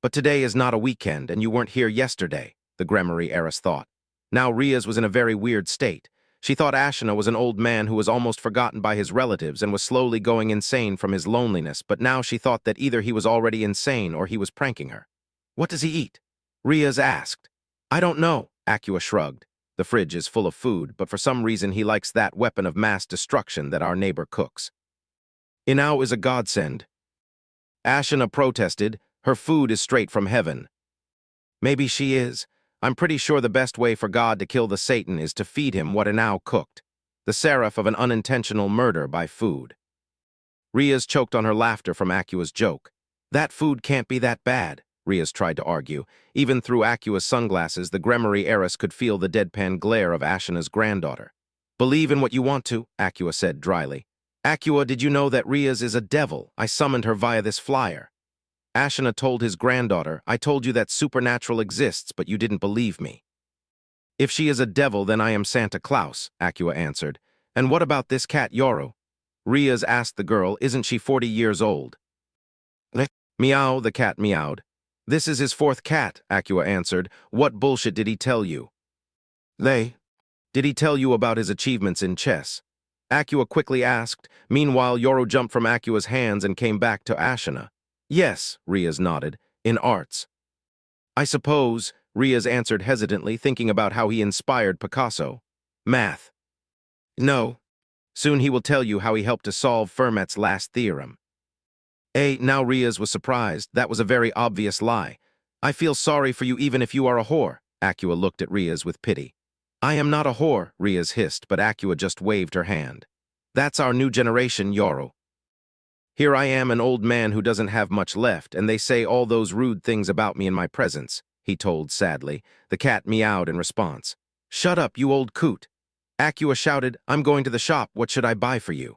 But today is not a weekend, and you weren't here yesterday, the Gremory heiress thought. Now Rias was in a very weird state. She thought Ashina was an old man who was almost forgotten by his relatives and was slowly going insane from his loneliness, but now she thought that either he was already insane or he was pranking her. What does he eat? Rias asked. I don't know, Acua shrugged. The fridge is full of food, but for some reason he likes that weapon of mass destruction that our neighbor cooks. Inao is a godsend. Ashina protested. Her food is straight from heaven. Maybe she is. I'm pretty sure the best way for God to kill the Satan is to feed him what Inao cooked, the seraph of an unintentional murder by food. Rias choked on her laughter from Acua's joke. That food can't be that bad, Rias tried to argue. Even through Acua's sunglasses, the Gremory heiress could feel the deadpan glare of Ashina's granddaughter. Believe in what you want to, Acua said dryly. Acua, did you know that Rias is a devil? I summoned her via this flyer. Ashina told his granddaughter, I told you that supernatural exists, but you didn't believe me. If she is a devil, then I am Santa Claus, Acua answered. And what about this cat Yoru? Rias asked the girl, isn't she 40 years old? Meow, the cat meowed. This is his fourth cat, Acua answered. What bullshit did he tell you? Did he tell you about his achievements in chess? Acua quickly asked. Meanwhile, Yoru jumped from Acua's hands and came back to Ashina. Yes, Rias nodded, in arts. I suppose, Rias answered hesitantly, thinking about how he inspired Picasso. Math. No. Soon he will tell you how he helped to solve Fermat's last theorem. Now Rias was surprised. That was a very obvious lie. I feel sorry for you even if you are a whore. Acua looked at Rias with pity. I am not a whore, Rias hissed, but Acua just waved her hand. That's our new generation, Yoru. Here I am, an old man who doesn't have much left, and they say all those rude things about me in my presence, he told sadly. The cat meowed in response. Shut up, you old coot. Acua shouted, I'm going to the shop, what should I buy for you?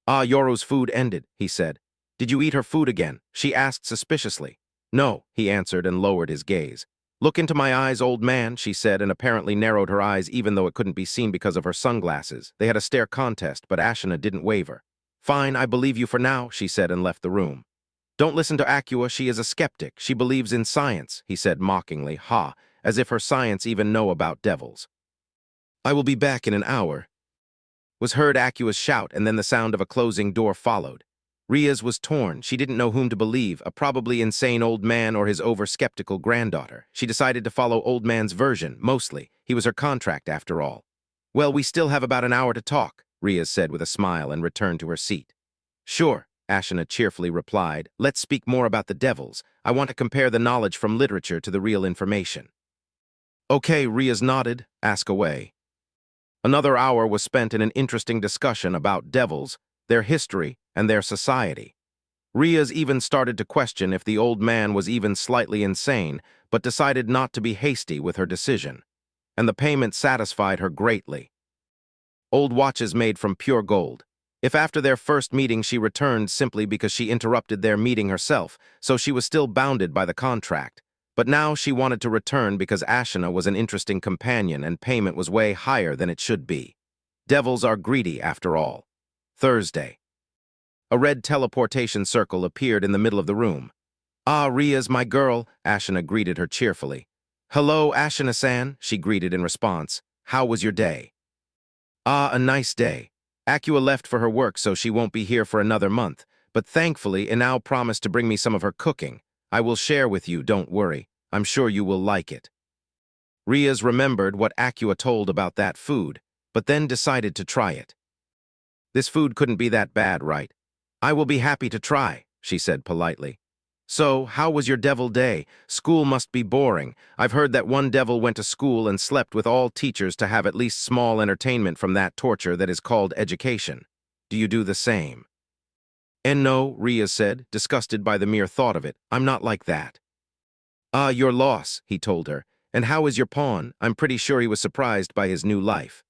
Yoru's food ended, he said. Did you eat her food again? She asked suspiciously. No, he answered and lowered his gaze. Look into my eyes, old man, she said, and apparently narrowed her eyes even though it couldn't be seen because of her sunglasses. They had a stare contest, but Ashina didn't waver. Fine, I believe you for now, she said and left the room. Don't listen to Acua, she is a skeptic. She believes in science, he said mockingly, as if her science even know about devils. I will be back in an hour, was heard Acua's shout, and then the sound of a closing door followed. Rias was torn. She didn't know whom to believe, a probably insane old man or his over-skeptical granddaughter. She decided to follow old man's version, mostly. He was her contract, after all. Well, we still have about an hour to talk, Rias said with a smile and returned to her seat. Sure, Ashina cheerfully replied. Let's speak more about the devils. I want to compare the knowledge from literature to the real information. Okay, Rias nodded. Ask away. Another hour was spent in an interesting discussion about devils, their history, and their society. Rias even started to question if the old man was even slightly insane, but decided not to be hasty with her decision. And the payment satisfied her greatly. Old watches made from pure gold. If after their first meeting she returned simply because she interrupted their meeting herself, so she was still bounded by the contract. But now she wanted to return because Ashina was an interesting companion and payment was way higher than it should be. Devils are greedy after all. Thursday. A red teleportation circle appeared in the middle of the room. Rias, my girl, Ashina greeted her cheerfully. Hello, Ashina-san, she greeted in response. How was your day? A nice day. Acua left for her work, so she won't be here for another month, but thankfully Inao promised to bring me some of her cooking. I will share with you, don't worry. I'm sure you will like it. Rias remembered what Acua told about that food, but then decided to try it. This food couldn't be that bad, right? I will be happy to try, she said politely. So, how was your devil day? School must be boring. I've heard that one devil went to school and slept with all teachers to have at least small entertainment from that torture that is called education. Do you do the same? And no, Rias said, disgusted by the mere thought of it. I'm not like that. Your loss, he told her, And how is your pawn? I'm pretty sure he was surprised by his new life.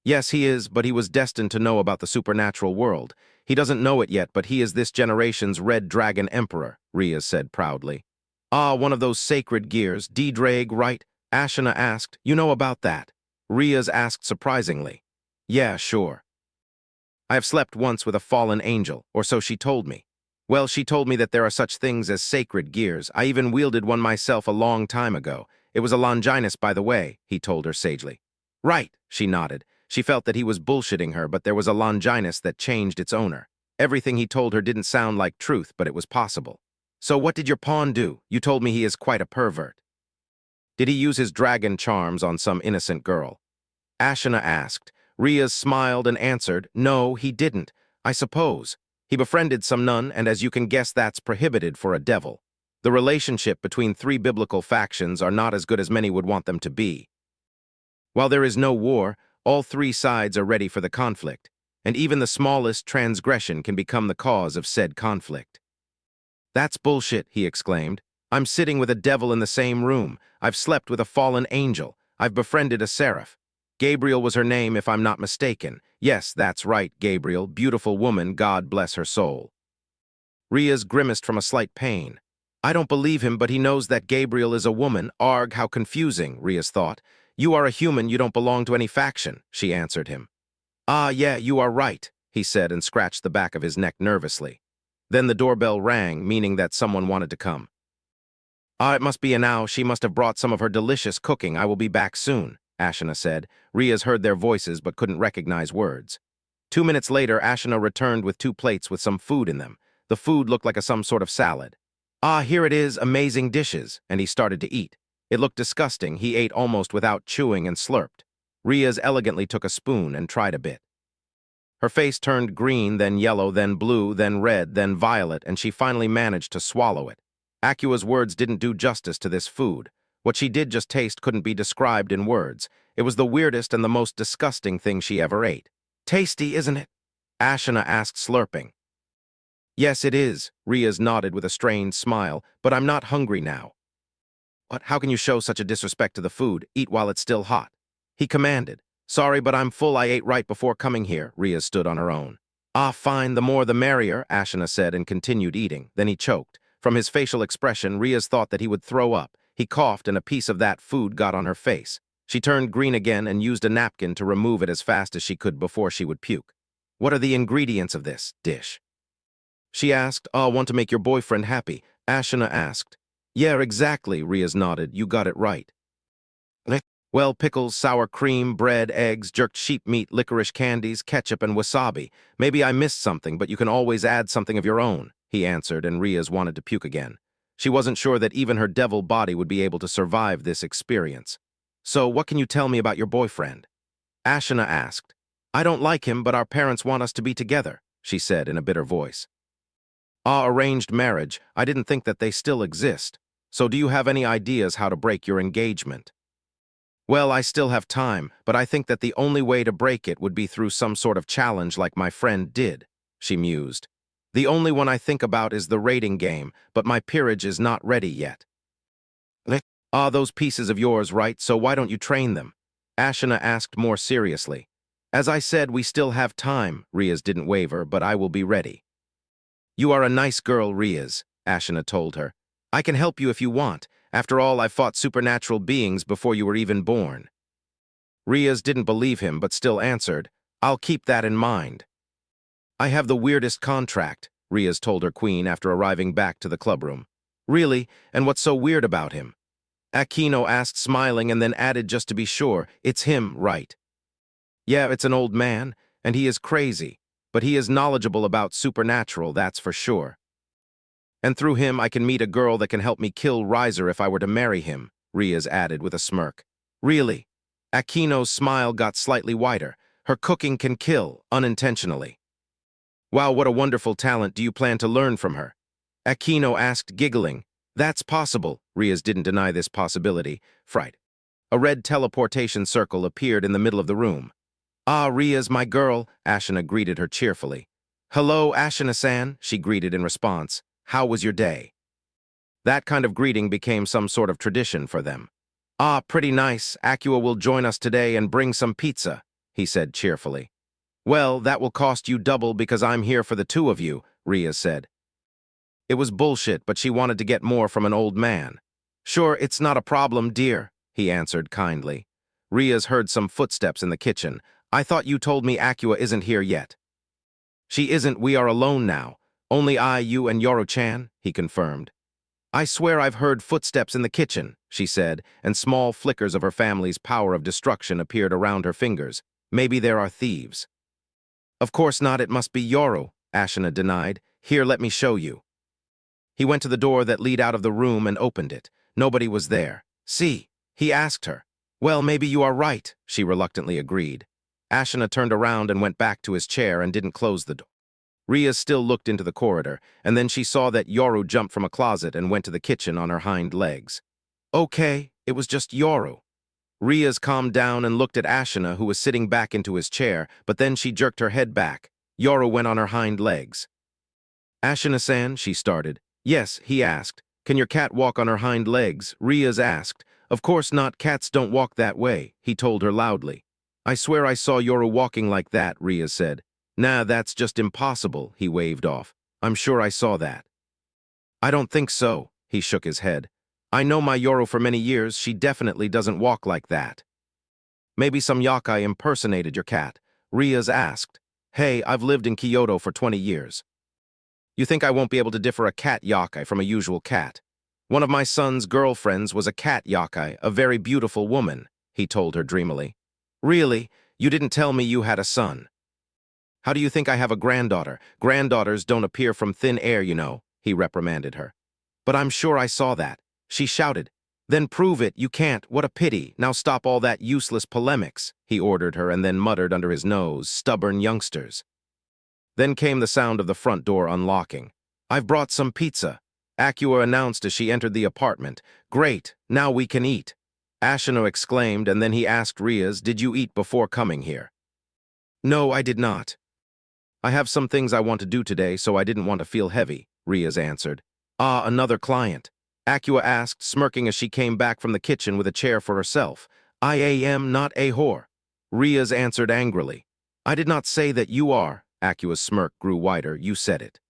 Yes, he is, but he was destined to know about the supernatural world. He doesn't know it yet, but he is this generation's Red Dragon Emperor, Rias said proudly. Ah, one of those sacred gears, D-Drag, right? Ashina asked. You know about that? Rias asked surprisingly. Yeah, sure. I have slept once with a fallen angel, or so she told me. Well, she told me that there are such things as sacred gears. I even wielded one myself a long time ago. It was a Longinus, by the way, he told her sagely. Right, she nodded. She felt that he was bullshitting her, but there was a Longinus that changed its owner. Everything he told her didn't sound like truth, but it was possible. So what did your pawn do? You told me he is quite a pervert. Did he use his dragon charms on some innocent girl? Ashina asked. Rias smiled and answered, no, he didn't. I suppose. He befriended some nun, and as you can guess, that's prohibited for a devil. The relationship between three biblical factions are not as good as many would want them to be. While there is no war, all three sides are ready for the conflict, and even the smallest transgression can become the cause of said conflict. That's bullshit, he exclaimed. I'm sitting with a devil in the same room. I've slept with a fallen angel. I've befriended a seraph. Gabriel was her name, if I'm not mistaken. Yes, that's right, Gabriel. Beautiful woman, God bless her soul. Rias grimaced from a slight pain. I don't believe him, but he knows that Gabriel is a woman. Arg, how confusing, Rias thought. You are a human, you don't belong to any faction, she answered him. Ah, yeah, you are right, he said and scratched the back of his neck nervously. Then the doorbell rang, meaning that someone wanted to come. Ah, it must be Anao. She must have brought some of her delicious cooking. I will be back soon, Ashina said. Rias heard their voices but couldn't recognize words. 2 minutes later, Ashina returned with 2 plates with some food in them. The food looked like some sort of salad. Ah, here it is, amazing dishes, and he started to eat. It looked disgusting. He ate almost without chewing and slurped. Rias elegantly took a spoon and tried a bit. Her face turned green, then yellow, then blue, then red, then violet, and she finally managed to swallow it. Akua's words didn't do justice to this food. What she did just taste couldn't be described in words. It was the weirdest and the most disgusting thing she ever ate. Tasty, isn't it? Ashina asked, slurping. Yes, it is, Rias nodded with a strained smile, but I'm not hungry now. What? How can you show such a disrespect to the food? Eat while it's still hot. He commanded. Sorry, but I'm full. I ate right before coming here. Rias stood on her own. Ah, fine, the more the merrier, Ashina said and continued eating. Then he choked. From his facial expression, Rias thought that he would throw up. He coughed and a piece of that food got on her face. She turned green again and used a napkin to remove it as fast as she could before she would puke. What are the ingredients of this dish? She asked. Oh, want to make your boyfriend happy, Ashina asked. Yeah, exactly, Rias nodded. You got it right. Well, pickles, sour cream, bread, eggs, jerked sheep meat, licorice candies, ketchup, and wasabi. Maybe I missed something, but you can always add something of your own, he answered, and Rias wanted to puke again. She wasn't sure that even her devil body would be able to survive this experience. So, what can you tell me about your boyfriend? Ashina asked. I don't like him, but our parents want us to be together, she said in a bitter voice. Ah, arranged marriage. I didn't think that they still exist. So do you have any ideas how to break your engagement? Well, I still have time, but I think that the only way to break it would be through some sort of challenge like my friend did, she mused. The only one I think about is the rating game, but my peerage is not ready yet. Ah, those pieces of yours, right, so why don't you train them? Ashina asked more seriously. As I said, we still have time, Rias didn't waver, but I will be ready. You are a nice girl, Rias, Ashina told her. I can help you if you want. After all, I fought supernatural beings before you were even born. Rias didn't believe him, but still answered, I'll keep that in mind. I have the weirdest contract, Rias told her queen after arriving back to the clubroom. Really? And what's so weird about him? Aquino asked, smiling, and then added just to be sure, it's him, right? Yeah, it's an old man, and he is crazy, but he is knowledgeable about supernatural, that's for sure. And through him I can meet a girl that can help me kill Riser if I were to marry him, Rias added with a smirk. Really? Aquino's smile got slightly wider. Her cooking can kill, unintentionally. Wow, what a wonderful talent. Do you plan to learn from her? Aquino asked, giggling. That's possible. Rias didn't deny this possibility. Fright. A red teleportation circle appeared in the middle of the room. Ah, Rias, my girl, Ashina greeted her cheerfully. Hello, Ashina-san, she greeted in response. How was your day? That kind of greeting became some sort of tradition for them. Ah, pretty nice. Acua will join us today and bring some pizza, he said cheerfully. Well, that will cost you double because I'm here for the two of you, Rias said. It was bullshit, but she wanted to get more from an old man. Sure, it's not a problem, dear, he answered kindly. Rias heard some footsteps in the kitchen. I thought you told me Acua isn't here yet. She isn't, we are alone now. Only I, you, and Yoru-chan, he confirmed. I swear I've heard footsteps in the kitchen, she said, and small flickers of her family's power of destruction appeared around her fingers. Maybe there are thieves. Of course not, it must be Yoru, Ashina denied. Here, let me show you. He went to the door that led out of the room and opened it. Nobody was there. See, he asked her. Well, maybe you are right, she reluctantly agreed. Ashina turned around and went back to his chair and didn't close the door. Rias still looked into the corridor, and then she saw that Yoru jumped from a closet and went to the kitchen on her hind legs. Okay, it was just Yoru. Rias calmed down and looked at Ashina, who was sitting back into his chair, but then she jerked her head back. Yoru went on her hind legs. Ashina-san, she started. Yes, he asked. Can your cat walk on her hind legs? Rias asked. Of course not, cats don't walk that way, he told her loudly. I swear I saw Yoru walking like that, Rias said. Nah, that's just impossible, he waved off. I'm sure I saw that. I don't think so, he shook his head. I know my Yoru for many years, she definitely doesn't walk like that. Maybe some yakai impersonated your cat, Rias asked. Hey, I've lived in Kyoto for 20 years. You think I won't be able to differ a cat yakai from a usual cat? One of my son's girlfriends was a cat yakai, a very beautiful woman, he told her dreamily. Really? You didn't tell me you had a son. How do you think I have a granddaughter? Granddaughters don't appear from thin air, you know, he reprimanded her. But I'm sure I saw that. She shouted. Then prove it, you can't, what a pity. Now stop all that useless polemics, he ordered her and then muttered under his nose, stubborn youngsters. Then came the sound of the front door unlocking. I've brought some pizza, Acua announced as she entered the apartment. Great, now we can eat. Ashino exclaimed, and then he asked Rias, did you eat before coming here? No, I did not. I have some things I want to do today, so I didn't want to feel heavy, Rias answered. Ah, another client. Acua asked, smirking as she came back from the kitchen with a chair for herself. I am not a whore. Rias answered angrily. I did not say that you are. Acua's smirk grew wider. You said it.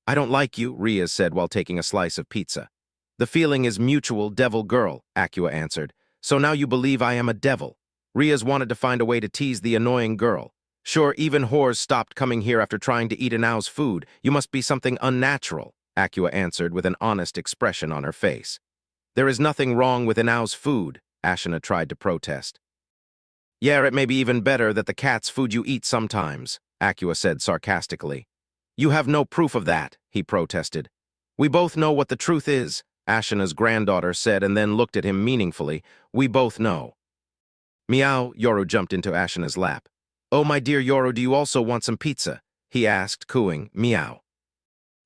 I don't like you, Rias said while taking a slice of pizza. The feeling is mutual, devil girl, Acua answered. So now you believe I am a devil. Rias wanted to find a way to tease the annoying girl. Sure, even whores stopped coming here after trying to eat Inao's food. You must be something unnatural, Acua answered with an honest expression on her face. There is nothing wrong with Inao's food, Ashina tried to protest. Yeah, it may be even better that the cat's food you eat sometimes, Acua said sarcastically. You have no proof of that, he protested. We both know what the truth is, Ashina's granddaughter said and then looked at him meaningfully. We both know. Meow, Yoru jumped into Ashina's lap. Oh, my dear Yoru, do you also want some pizza? He asked, cooing, meow.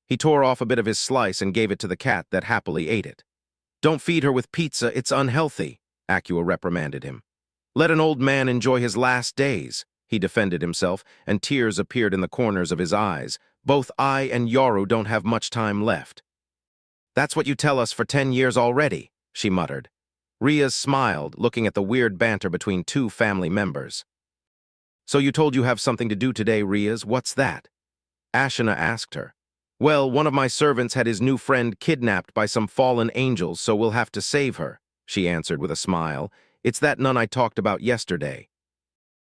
He tore off a bit of his slice and gave it to the cat that happily ate it. Don't feed her with pizza, it's unhealthy, Acua reprimanded him. Let an old man enjoy his last days, he defended himself, and tears appeared in the corners of his eyes. Both I and Yoru don't have much time left. That's what you tell us for 10 years already, she muttered. Rias smiled, looking at the weird banter between two family members. So you told you have something to do today, Rias, what's that? Ashina asked her. Well, one of my servants had his new friend kidnapped by some fallen angels, so we'll have to save her, she answered with a smile. It's that nun I talked about yesterday.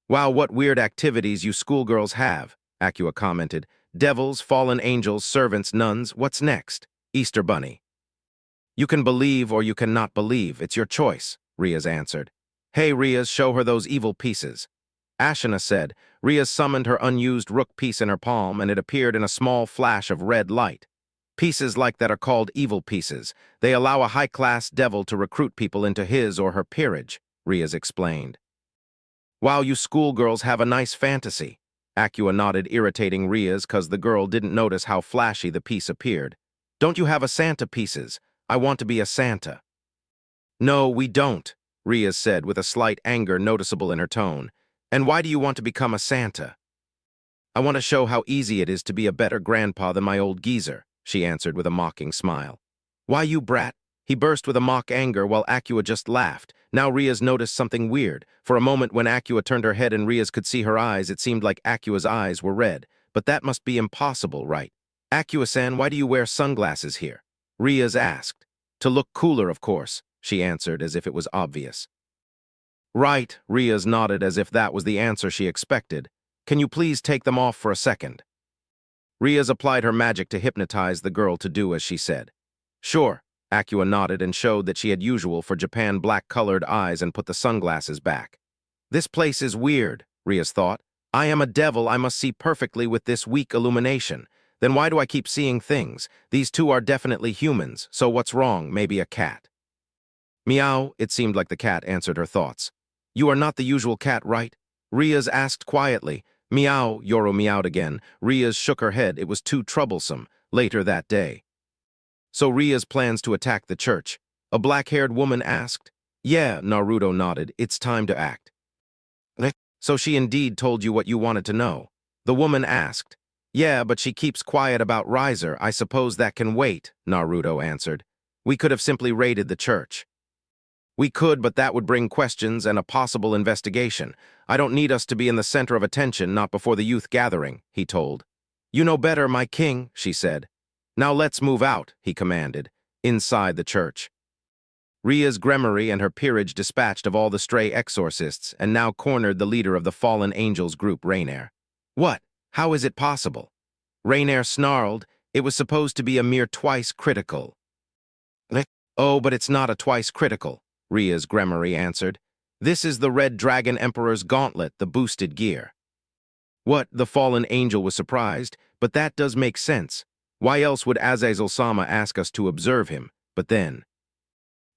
Wow, what weird activities you schoolgirls have, Acua commented. Devils, fallen angels, servants, nuns, what's next? Easter Bunny. You can believe or you cannot believe, it's your choice, Rias answered. Hey, Rias, show her those evil pieces. Ashina said. Rias summoned her unused rook piece in her palm, and it appeared in a small flash of red light. Pieces like that are called evil pieces. They allow a high-class devil to recruit people into his or her peerage, Rias explained. Wow, you schoolgirls have a nice fantasy. Acua nodded, irritating Rias because the girl didn't notice how flashy the piece appeared. Don't you have a Santa pieces? I want to be a Santa. No, we don't, Rias said with a slight anger noticeable in her tone. And why do you want to become a Santa? I want to show how easy it is to be a better grandpa than my old geezer, she answered with a mocking smile. Why, you brat? He burst with a mock anger while Acua just laughed. Now Rias noticed something weird. For a moment when Acua turned her head and Rias could see her eyes, it seemed like Acua's eyes were red. But that must be impossible, right? Acua-san, why do you wear sunglasses here? Rias asked. To look cooler, of course, she answered as if it was obvious. Right, Rias nodded as if that was the answer she expected. Can you please take them off for a second? Rias applied her magic to hypnotize the girl to do as she said. Sure, Acua nodded and showed that she had usual for Japan black-colored eyes and put the sunglasses back. This place is weird, Rias thought. I am a devil, I must see perfectly with this weak illumination. Then why do I keep seeing things? These two are definitely humans, so what's wrong? Maybe a cat. Meow, it seemed like the cat answered her thoughts. You are not the usual cat, right? Rias asked quietly. Meow, Yoro meowed again. Rias shook her head. It was too troublesome. Later that day. So Rias plans to attack the church. A black-haired woman asked. Yeah, Naruto nodded. It's time to act. So she indeed told you what you wanted to know. The woman asked. Yeah, but she keeps quiet about Riser. I suppose that can wait, Naruto answered. We could have simply raided the church. We could, but that would bring questions and a possible investigation. I don't need us to be in the center of attention, not before the youth gathering, he told. You know better, my king, she said. Now let's move out, he commanded, inside the church. Rias Gremory and her peerage dispatched of all the stray exorcists and now cornered the leader of the fallen angels group, Rainier. What? How is it possible? Rainier snarled. It was supposed to be a mere twice critical. Oh, but it's not a twice critical, Rias Gremory answered. This is the Red Dragon Emperor's gauntlet, the boosted gear. What? The fallen angel was surprised, but that does make sense. Why else would Azazel-sama ask us to observe him? But then...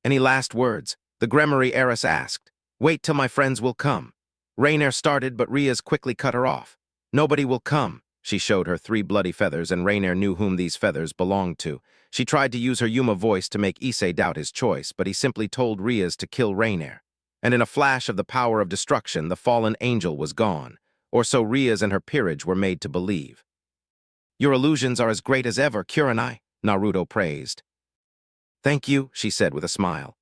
Any last words? The Gremory heiress asked. Wait till my friends will come. Rainier started, but Rias quickly cut her off. Nobody will come. She showed her 3 bloody feathers, and Rainier knew whom these feathers belonged to. She tried to use her Yuma voice to make Issei doubt his choice, but he simply told Rias to kill Rainier. And in a flash of the power of destruction, the fallen angel was gone. Or so Rias and her peerage were made to believe. Your illusions are as great as ever, Kurenai, Naruto praised. Thank you, she said with a smile.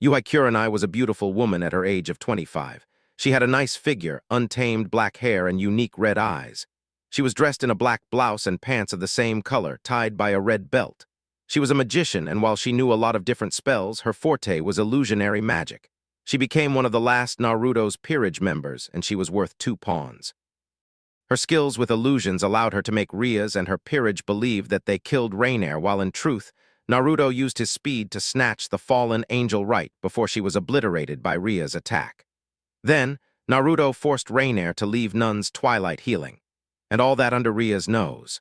Yuhai Kurenai was a beautiful woman at her age of 25. She had a nice figure, untamed black hair, and unique red eyes. She was dressed in a black blouse and pants of the same color, tied by a red belt. She was a magician, and while she knew a lot of different spells, her forte was illusionary magic. She became one of the last Naruto's peerage members, and she was worth 2 pawns. Her skills with illusions allowed her to make Rias and her peerage believe that they killed Rainier, while in truth, Naruto used his speed to snatch the fallen angel right before she was obliterated by Rias' attack. Then, Naruto forced Rainier to leave Nun's twilight healing, and all that under Rias' nose.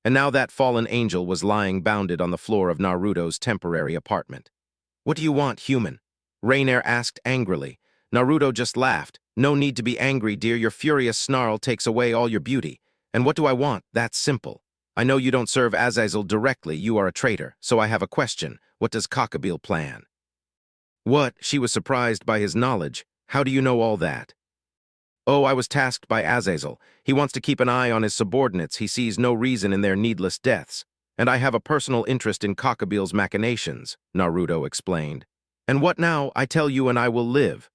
And now that fallen angel was lying bounded on the floor of Naruto's temporary apartment. What do you want, human? Rainier asked angrily. Naruto just laughed. No need to be angry, dear. Your furious snarl takes away all your beauty. And what do I want? That's simple. I know you don't serve Azazel directly. You are a traitor. So I have a question. What does Cockabeel plan? What? She was surprised by his knowledge. How do you know all that? Oh, I was tasked by Azazel. He wants to keep an eye on his subordinates. He sees no reason in their needless deaths. And I have a personal interest in Cockabeel's machinations, Naruto explained. And what now? I tell you and I will live,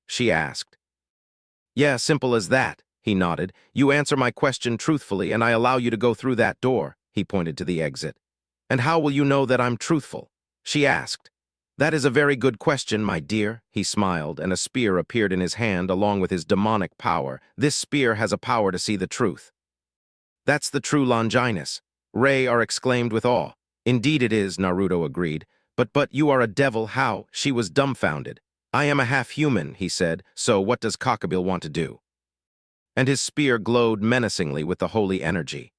she asked. Yeah, simple as that, he nodded. You answer my question truthfully and I allow you to go through that door, he pointed to the exit. And how will you know that I'm truthful? She asked. That is a very good question, my dear, he smiled, and a spear appeared in his hand along with his demonic power. This spear has a power to see the truth. That's the true Longinus. Ray exclaimed with awe. Indeed it is, Naruto agreed. But you are a devil, how? She was dumbfounded. I am a half-human, he said, so what does Cockabeel want to do? And his spear glowed menacingly with the holy energy.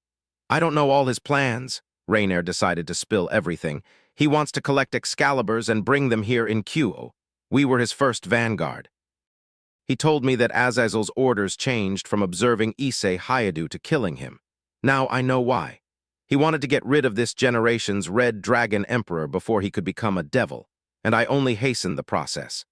I don't know all his plans. Rainier decided to spill everything. He wants to collect Excaliburs and bring them here in Kyo. We were his first vanguard. He told me that Azazel's orders changed from observing Issei Hayadu to killing him. Now I know why. He wanted to get rid of this generation's Red Dragon Emperor before he could become a devil, and I only hastened the process.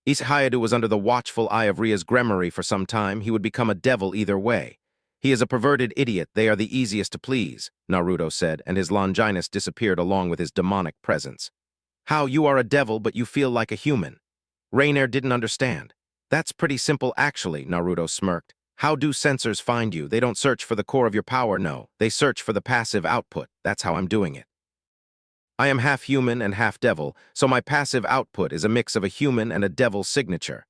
Issei Hayadu was under the watchful eye of Rias Gremory for some time. He would become a devil either way. He is a perverted idiot. They are the easiest to please, Naruto said, and his Longinus disappeared along with his demonic presence. How you are a devil but you feel like a human. Rainier didn't understand. That's pretty simple actually, Naruto smirked. How do sensors find you? They don't search for the core of your power, no. They search for the passive output. That's how I'm doing it. I am half human and half devil, so my passive output is a mix of a human and a devil's signature.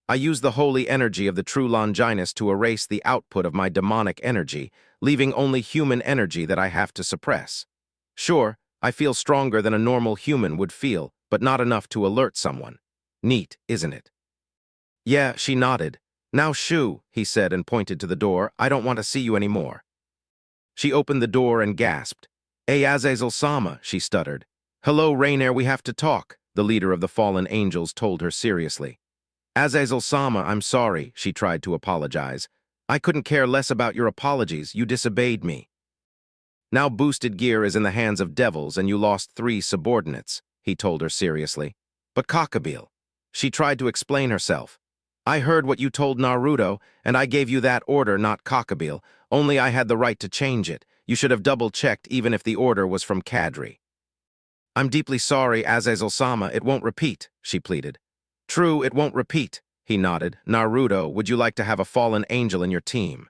I use the holy energy of the true Longinus to erase the output of my demonic energy, leaving only human energy that I have to suppress. Sure, I feel stronger than a normal human would feel, but not enough to alert someone. Neat, isn't it? Yeah, she nodded. Now shoo, he said and pointed to the door. I don't want to see you anymore. She opened the door and gasped. Hey, Azazel-sama, she stuttered. Hello, Rainier, we have to talk, the leader of the fallen angels told her seriously. Azazel-sama, I'm sorry, she tried to apologize. I couldn't care less about your apologies, you disobeyed me. Now boosted gear is in the hands of devils and you lost 3 subordinates, he told her seriously. But Cockabeel. She tried to explain herself. I heard what you told Naruto, and I gave you that order, not Cockabeel. Only I had the right to change it. You should have double-checked even if the order was from Kadri. I'm deeply sorry, Azazel-sama, it won't repeat, she pleaded. True, it won't repeat, he nodded. Naruto, would you like to have a fallen angel in your team?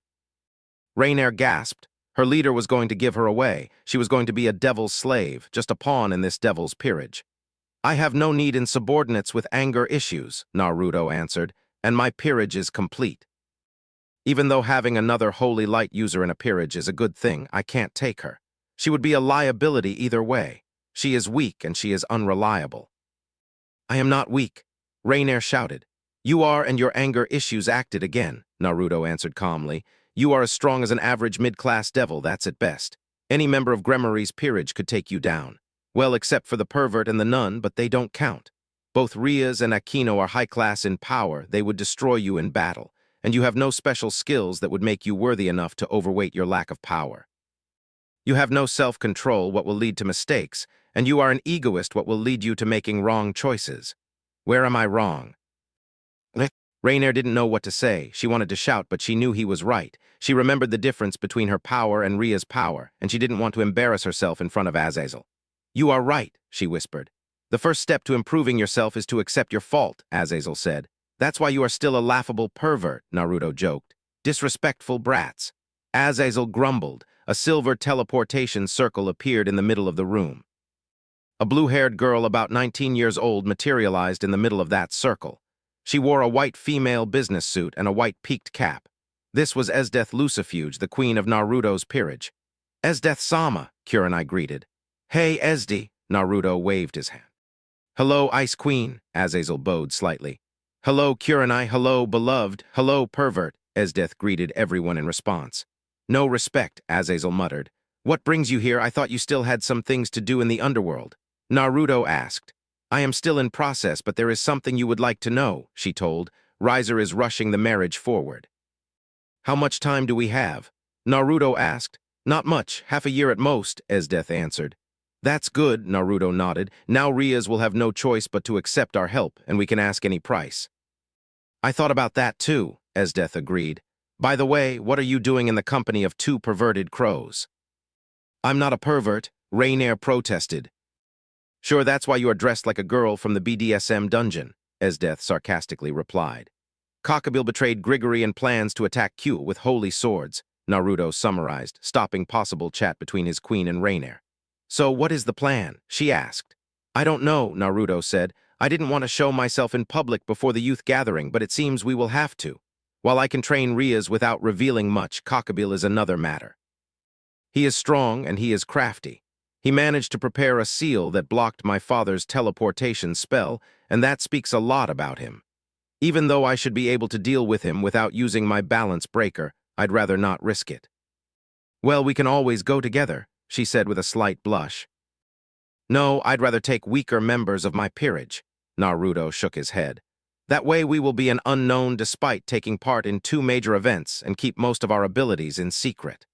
Rainier gasped. Her leader was going to give her away. She was going to be a devil's slave, just a pawn in this devil's peerage. I have no need in subordinates with anger issues, Naruto answered, and my peerage is complete. Even though having another holy light user in a peerage is a good thing, I can't take her. She would be a liability either way. She is weak and she is unreliable. I am not weak, Rainier shouted. You are, and your anger issues acted again, Naruto answered calmly. You are as strong as an average mid-class devil, that's at best. Any member of Gremory's peerage could take you down. Well, except for the pervert and the nun, but they don't count. Both Rias and Aquino are high-class in power. They would destroy you in battle, and you have no special skills that would make you worthy enough to overweight your lack of power. You have no self-control, what will lead to mistakes, and you are an egoist, what will lead you to making wrong choices. Where am I wrong? Rainier didn't know what to say. She wanted to shout, but she knew he was right. She remembered the difference between her power and Ria's power, and she didn't want to embarrass herself in front of Azazel. You are right, she whispered. The first step to improving yourself is to accept your fault, Azazel said. That's why you are still a laughable pervert, Naruto joked. Disrespectful brats. Azazel grumbled. A silver teleportation circle appeared in the middle of the room. A blue-haired girl about 19 years old materialized in the middle of that circle. She wore a white female business suit and a white peaked cap. This was Esdeath Lucifuge, the queen of Naruto's peerage. Esdeath-sama, Kurenai greeted. Hey, Esdi, Naruto waved his hand. Hello, Ice Queen, Azazel bowed slightly. Hello, Kurenai, hello, beloved, hello, pervert, Esdeath greeted everyone in response. No respect, Azazel muttered. What brings you here? I thought you still had some things to do in the underworld. Naruto asked. I am still in process, but there is something you would like to know, she told. Riser is rushing the marriage forward. How much time do we have? Naruto asked. Not much, half a year at most, Esdeath answered. That's good, Naruto nodded. Now Rias will have no choice but to accept our help, and we can ask any price. I thought about that too, Esdeath agreed. By the way, what are you doing in the company of 2 perverted crows? I'm not a pervert, Rainier protested. Sure, that's why you are dressed like a girl from the BDSM dungeon, Esdeath sarcastically replied. Cockabeel betrayed Grigory and plans to attack Q with holy swords, Naruto summarized, stopping possible chat between his queen and Rainier. So what is the plan? She asked. I don't know, Naruto said. I didn't want to show myself in public before the youth gathering, but it seems we will have to. While I can train Rias without revealing much, Cockabeel is another matter. He is strong and he is crafty. He managed to prepare a seal that blocked my father's teleportation spell, and that speaks a lot about him. Even though I should be able to deal with him without using my balance breaker, I'd rather not risk it. Well, we can always go together, she said with a slight blush. No, I'd rather take weaker members of my peerage. Naruto shook his head. That way we will be an unknown despite taking part in 2 major events and keep most of our abilities in secret.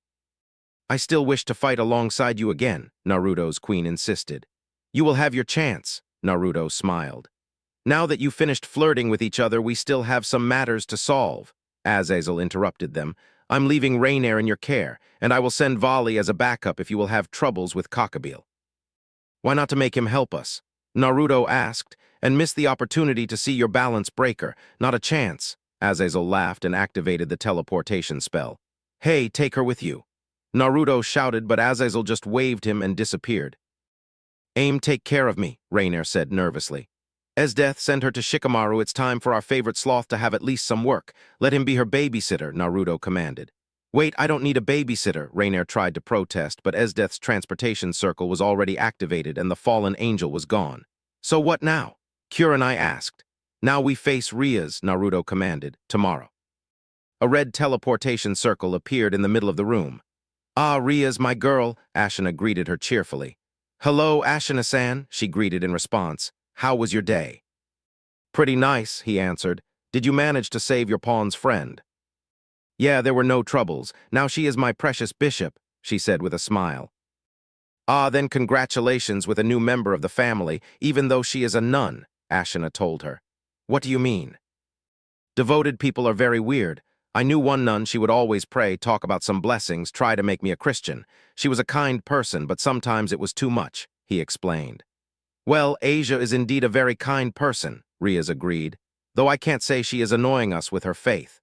I still wish to fight alongside you again, Naruto's queen insisted. You will have your chance, Naruto smiled. Now that you've finished flirting with each other, we still have some matters to solve. Azazel interrupted them. I'm leaving Rainier in your care, and I will send Volley as a backup if you will have troubles with Cockabeel. Why not to make him help us? Naruto asked, and missed the opportunity to see your balance breaker. Not a chance. Azazel laughed and activated the teleportation spell. Hey, take her with you. Naruto shouted, but Azazel just waved him and disappeared. Aim, take care of me, Rainier said nervously. Esdeath, send her to Shikamaru. It's time for our favorite sloth to have at least some work. Let him be her babysitter, Naruto commanded. Wait, I don't need a babysitter, Rainier tried to protest, but Esdeath's transportation circle was already activated and the fallen angel was gone. So what now? Kurenai asked. Now we face Rias, Naruto commanded, tomorrow. A red teleportation circle appeared in the middle of the room. Ah, Rias, my girl, Ashina greeted her cheerfully. Hello, Ashina-san, she greeted in response. How was your day? Pretty nice, he answered. Did you manage to save your pawn's friend? Yeah, there were no troubles. Now she is my precious bishop, she said with a smile. Ah, then congratulations with a new member of the family, even though she is a nun, Ashina told her. What do you mean? Devoted people are very weird. I knew one nun, she would always pray, talk about some blessings, try to make me a Christian. She was a kind person, but sometimes it was too much, he explained. Well, Asia is indeed a very kind person, Rias agreed, though I can't say she is annoying us with her faith.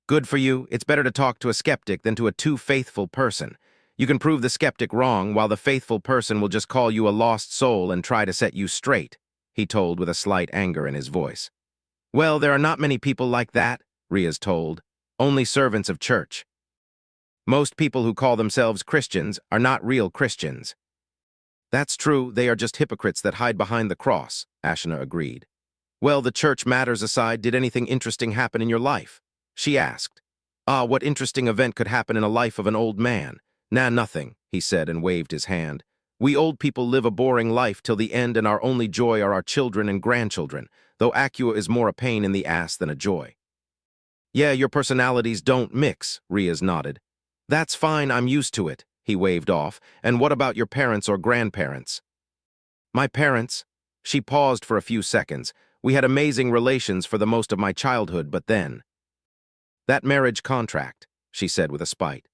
Good for you. It's better to talk to a skeptic than to a too faithful person. You can prove the skeptic wrong, while the faithful person will just call you a lost soul and try to set you straight, he told with a slight anger in his voice. Well, there are not many people like that, Rias told. Only servants of church. Most people who call themselves Christians are not real Christians. That's true, they are just hypocrites that hide behind the cross, Ashina agreed. Well, the church matters aside, did anything interesting happen in your life? She asked. Ah, what interesting event could happen in the life of an old man? Nah, nothing, he said and waved his hand. We old people live a boring life till the end and our only joy are our children and grandchildren, though Acua is more a pain in the ass than a joy. Yeah, your personalities don't mix, Rias nodded. That's fine, I'm used to it, he waved off. And what about your parents or grandparents? My parents? She paused for a few seconds. We had amazing relations for the most of my childhood, but then... That marriage contract, she said with a spite.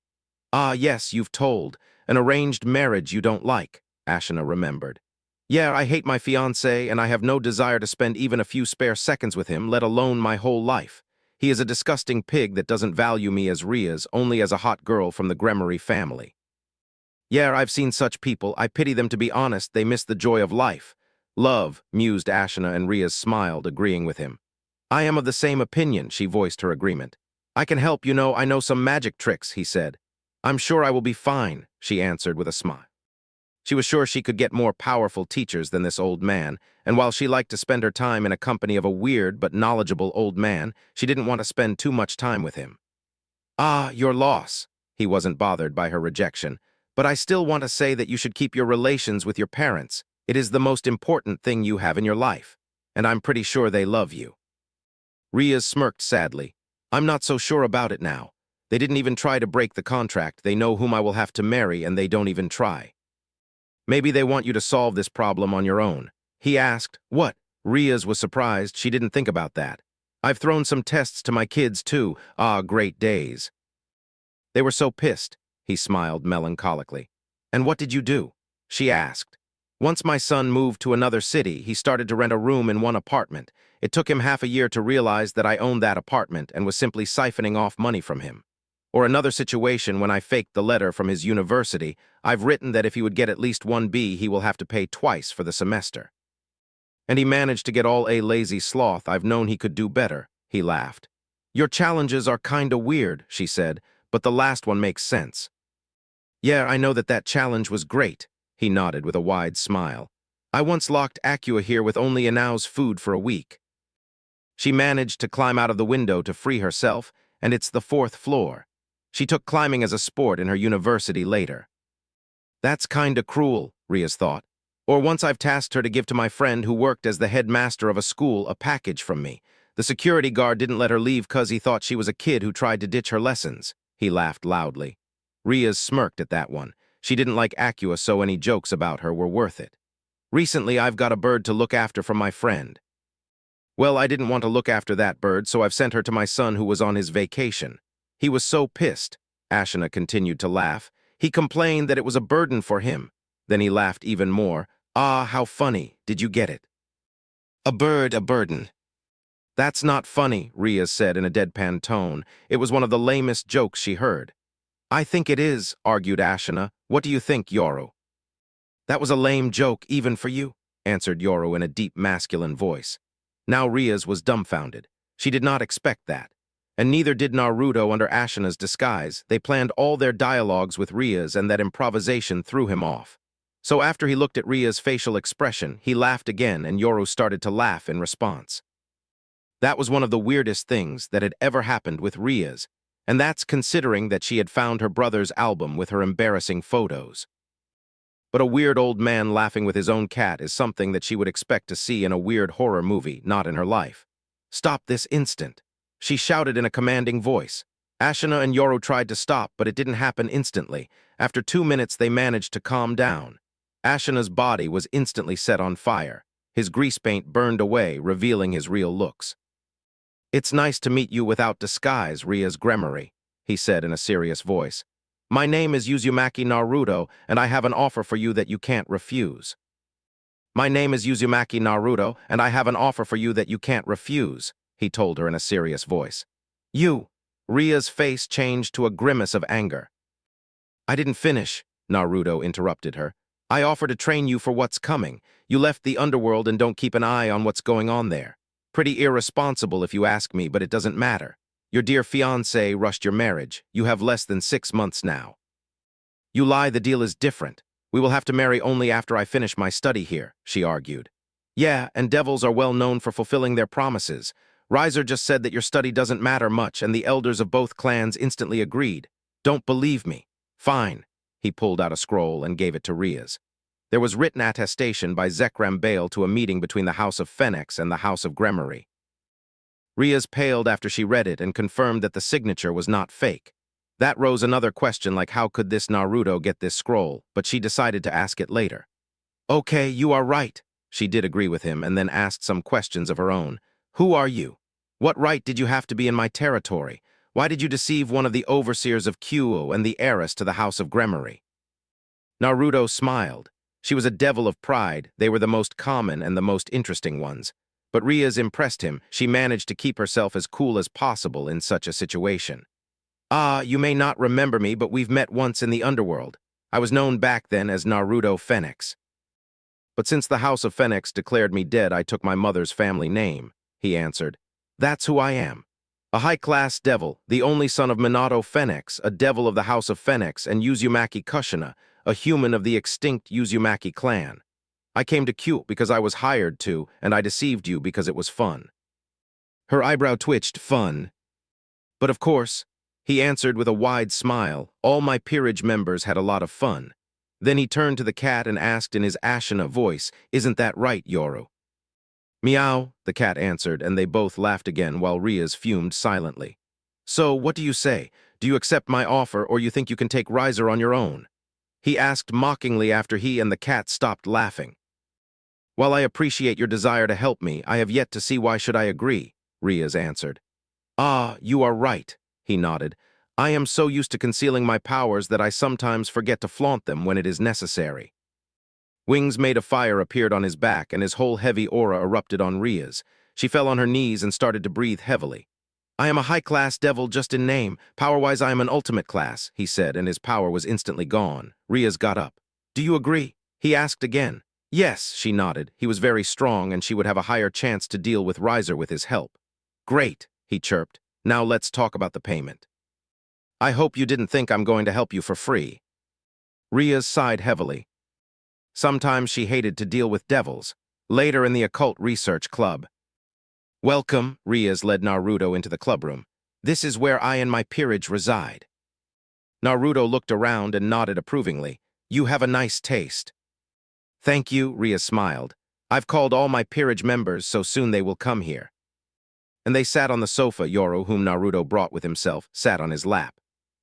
Ah, yes, you've told. An arranged marriage you don't like, Ashina remembered. Yeah, I hate my fiancé, and I have no desire to spend even a few spare seconds with him, let alone my whole life. He is a disgusting pig that doesn't value me as Rias, only as a hot girl from the Gremory family. Yeah, I've seen such people. I pity them, to be honest. They miss the joy of life. Love, mused Ashina, and Rias smiled, agreeing with him. I am of the same opinion, she voiced her agreement. I can help, you know, I know some magic tricks, he said. I'm sure I will be fine, she answered with a smile. She was sure she could get more powerful teachers than this old man, and while she liked to spend her time in a company of a weird but knowledgeable old man, she didn't want to spend too much time with him. Ah, your loss. He wasn't bothered by her rejection. But I still want to say that you should keep your relations with your parents. It is the most important thing you have in your life, and I'm pretty sure they love you. Rias smirked sadly. I'm not so sure about it now. They didn't even try to break the contract. They know whom I will have to marry, and they don't even try. Maybe they want you to solve this problem on your own. He asked. What? Rias was surprised. She didn't think about that. I've thrown some tests to my kids, too. Ah, great days. They were so pissed. He smiled melancholically. And what did you do? She asked. Once my son moved to another city, he started to rent a room in one apartment. It took him half a year to realize that I owned that apartment and was simply siphoning off money from him. Or another situation when I faked the letter from his university. I've written that if he would get at least 1B, he will have to pay twice for the semester. And he managed to get all A. Lazy sloth. I've known he could do better, he laughed. Your challenges are kinda weird, she said, but the last one makes sense. Yeah, I know that challenge was great, he nodded with a wide smile. I once locked Acua here with only Inao's food for a week. She managed to climb out of the window to free herself, and it's the 4th floor. She took climbing as a sport in her university later. That's kinda cruel, Rias thought. Or once I've tasked her to give to my friend who worked as the headmaster of a school a package from me. The security guard didn't let her leave 'cause he thought she was a kid who tried to ditch her lessons. He laughed loudly. Rias smirked at that one. She didn't like Acua, so any jokes about her were worth it. Recently, I've got a bird to look after from my friend. Well, I didn't want to look after that bird, so I've sent her to my son who was on his vacation. He was so pissed. Ashina continued to laugh. He complained that it was a burden for him. Then he laughed even more. Ah, how funny. Did you get it? A bird, a burden. That's not funny, Rias said in a deadpan tone. It was one of the lamest jokes she heard. I think it is, argued Ashina. What do you think, Yoru? That was a lame joke, even for you, answered Yoru in a deep masculine voice. Now Rias was dumbfounded. She did not expect that. And neither did Naruto under Ashina's disguise. They planned all their dialogues with Rias, and that improvisation threw him off. So after he looked at Ria's facial expression, he laughed again, and Yoru started to laugh in response. That was one of the weirdest things that had ever happened with Rias, and that's considering that she had found her brother's album with her embarrassing photos. But a weird old man laughing with his own cat is something that she would expect to see in a weird horror movie, not in her life. Stop this instant, she shouted in a commanding voice. Ashina and Yoru tried to stop, but it didn't happen instantly. After 2 minutes, they managed to calm down. Ashina's body was instantly set on fire. His grease paint burned away, revealing his real looks. It's nice to meet you without disguise, Rias Gremory, he said in a serious voice. My name is Uzumaki Naruto, and I have an offer for you that you can't refuse. My name is Uzumaki Naruto, and I have an offer for you that you can't refuse, he told her in a serious voice. You! Ria's face changed to a grimace of anger. I didn't finish, Naruto interrupted her. I offer to train you for what's coming. You left the underworld and don't keep an eye on what's going on there. Pretty irresponsible if you ask me, but it doesn't matter. Your dear fiancé rushed your marriage. You have less than 6 months now. You lie, the deal is different. We will have to marry only after I finish my study here, she argued. Yeah, and devils are well known for fulfilling their promises. Riser just said that your study doesn't matter much, and the elders of both clans instantly agreed. Don't believe me. Fine. He pulled out a scroll and gave it to Rias. There was written attestation by Zekram Bale to a meeting between the House of Phoenix and the House of Gremory. Rias paled after she read it and confirmed that the signature was not fake. That rose another question like how could this Naruto get this scroll, but she decided to ask it later. Okay, you are right. She did agree with him and then asked some questions of her own. Who are you? What right did you have to be in my territory? Why did you deceive one of the overseers of Kyuo and the heiress to the House of Gremory? Naruto smiled. She was a devil of pride. They were the most common and the most interesting ones. But Rias impressed him. She managed to keep herself as cool as possible in such a situation. Ah, you may not remember me, but we've met once in the underworld. I was known back then as Naruto Phoenix. But since the House of Phoenix declared me dead, I took my mother's family name, he answered. That's who I am. A high-class devil, the only son of Minato Phoenix, a devil of the House of Phoenix, and Uzumaki Kushina, a human of the extinct Uzumaki clan. I came to Kyuo because I was hired to, and I deceived you because it was fun. Her eyebrow twitched, fun. But of course, he answered with a wide smile, all my peerage members had a lot of fun. Then he turned to the cat and asked in his Ashina voice, isn't that right, Yoru? Meow, the cat answered, and they both laughed again while Rias fumed silently. So, what do you say? Do you accept my offer, or you think you can take Riser on your own? He asked mockingly after he and the cat stopped laughing. While I appreciate your desire to help me, I have yet to see why should I agree, Rias answered. Ah, you are right, he nodded. I am so used to concealing my powers that I sometimes forget to flaunt them when it is necessary. Wings made of fire appeared on his back, and his whole heavy aura erupted on Rias. She fell on her knees and started to breathe heavily. I am a high-class devil just in name. Power-wise, I am an ultimate class, he said, and his power was instantly gone. Rias got up. Do you agree? He asked again. Yes, she nodded. He was very strong, and she would have a higher chance to deal with Riser with his help. Great, he chirped. Now let's talk about the payment. I hope you didn't think I'm going to help you for free. Rias sighed heavily. Sometimes she hated to deal with devils. Later in the occult research club. Welcome, Rias led Naruto into the clubroom. This is where I and my peerage reside. Naruto looked around and nodded approvingly. You have a nice taste. Thank you, Rias smiled. I've called all my peerage members, so soon they will come here. And they sat on the sofa. Yoru, whom Naruto brought with himself, sat on his lap.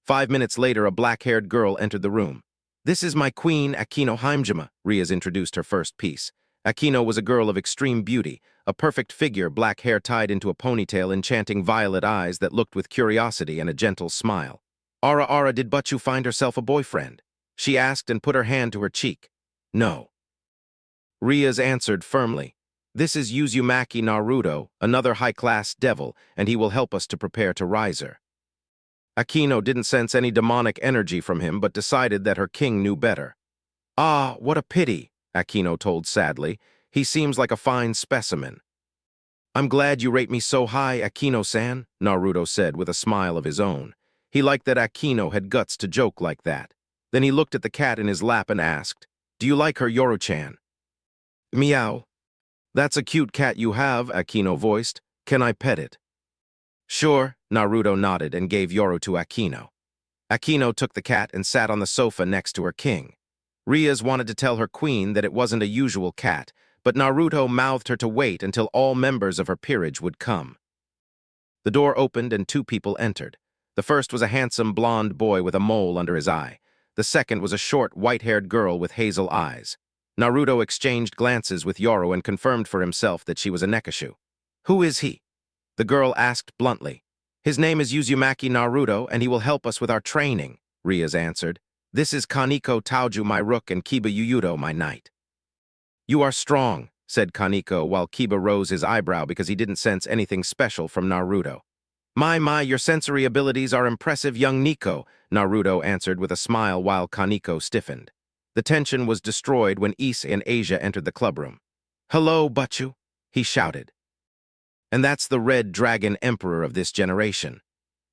5 minutes later, a black-haired girl entered the room. This is my queen, Akino Haimjima, Rias introduced her first piece. Akino was a girl of extreme beauty, a perfect figure, black hair tied into a ponytail, enchanting violet eyes that looked with curiosity and a gentle smile. Ara, did Butchu find herself a boyfriend? She asked and put her hand to her cheek. No. Rias answered firmly. This is Uzumaki Naruto, another high-class devil, and he will help us to prepare to rise her. Akino didn't sense any demonic energy from him, but decided that her king knew better. Ah, what a pity, Akino told sadly. He seems like a fine specimen. I'm glad you rate me so high, Akino-san, Naruto said with a smile of his own. He liked that Akino had guts to joke like that. Then he looked at the cat in his lap and asked, Do you like her, Yoru-chan? Meow. That's a cute cat you have, Akino voiced. Can I pet it? Sure, Naruto nodded and gave Yoru to Akino. Akino took the cat and sat on the sofa next to her king. Rias wanted to tell her queen that it wasn't a usual cat, but Naruto mouthed her to wait until all members of her peerage would come. The door opened and two people entered. The first was a handsome blonde boy with a mole under his eye. The second was a short, white-haired girl with hazel eyes. Naruto exchanged glances with Yoru and confirmed for himself that she was a Nekashu. Who is he? The girl asked bluntly. His name is Uzumaki Naruto, and he will help us with our training, Rias answered. This is Kaneko Taoju, my rook, and Kiba Yuyudo, my knight. You are strong, said Kaneko, while Kiba rose his eyebrow because he didn't sense anything special from Naruto. My, your sensory abilities are impressive, young Nico, Naruto answered with a smile while Kaneko stiffened. The tension was destroyed when Ise and Asia entered the clubroom. Hello, Butchu, he shouted. And that's the Red Dragon Emperor of this generation.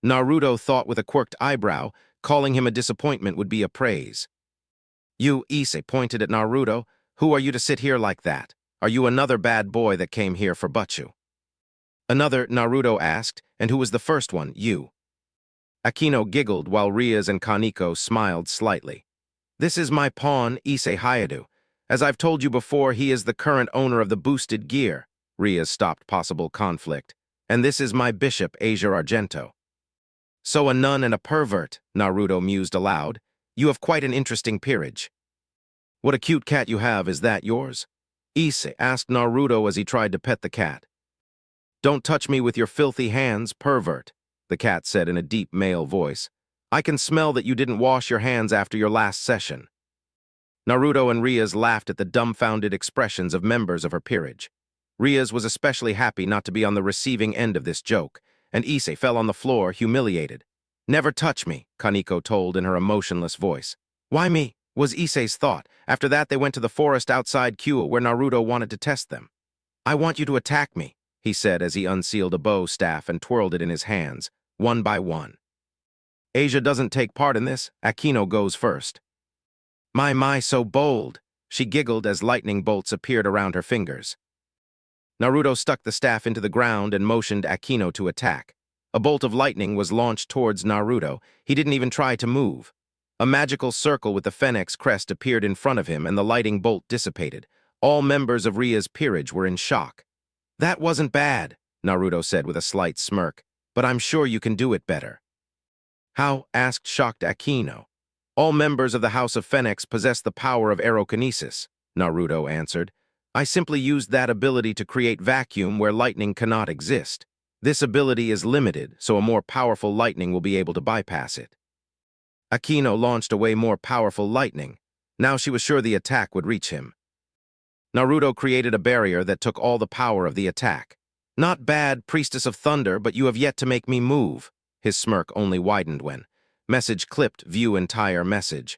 Naruto thought with a quirked eyebrow, calling him a disappointment would be a praise. You, Ise pointed at Naruto. Who are you to sit here like that? Are you another bad boy that came here for Butchu? Another, Naruto asked, and who was the first one, you? Akino giggled while Rias and Kaneko smiled slightly. This is my pawn, Ise Hayadu. As I've told you before, he is the current owner of the boosted gear. Rias stopped possible conflict. And this is my bishop, Asia Argento. So a nun and a pervert, Naruto mused aloud. You have quite an interesting peerage. What a cute cat you have, is that yours? Ise asked Naruto as he tried to pet the cat. Don't touch me with your filthy hands, pervert, the cat said in a deep male voice. I can smell that you didn't wash your hands after your last session. Naruto and Rias laughed at the dumbfounded expressions of members of her peerage. Rias was especially happy not to be on the receiving end of this joke, and Ise fell on the floor, humiliated. Never touch me, Kaneko told in her emotionless voice. Why me? Was Ise's thought. After that, they went to the forest outside Kua where Naruto wanted to test them. I want you to attack me, he said as he unsealed a bow staff and twirled it in his hands, one by one. Asia doesn't take part in this. Akino goes first. My, so bold, she giggled as lightning bolts appeared around her fingers. Naruto stuck the staff into the ground and motioned Akino to attack. A bolt of lightning was launched towards Naruto. He didn't even try to move. A magical circle with the phoenix crest appeared in front of him and the lighting bolt dissipated. All members of Ria's peerage were in shock. That wasn't bad, Naruto said with a slight smirk, but I'm sure you can do it better. How? Asked shocked Akino. All members of the House of Phoenix possess the power of aerokinesis, Naruto answered. I simply used that ability to create vacuum where lightning cannot exist. This ability is limited, so a more powerful lightning will be able to bypass it. Akino launched away more powerful lightning. Now she was sure the attack would reach him. Naruto created a barrier that took all the power of the attack. Not bad, Priestess of Thunder, but you have yet to make me move. His smirk only widened when. Message clipped, view entire message.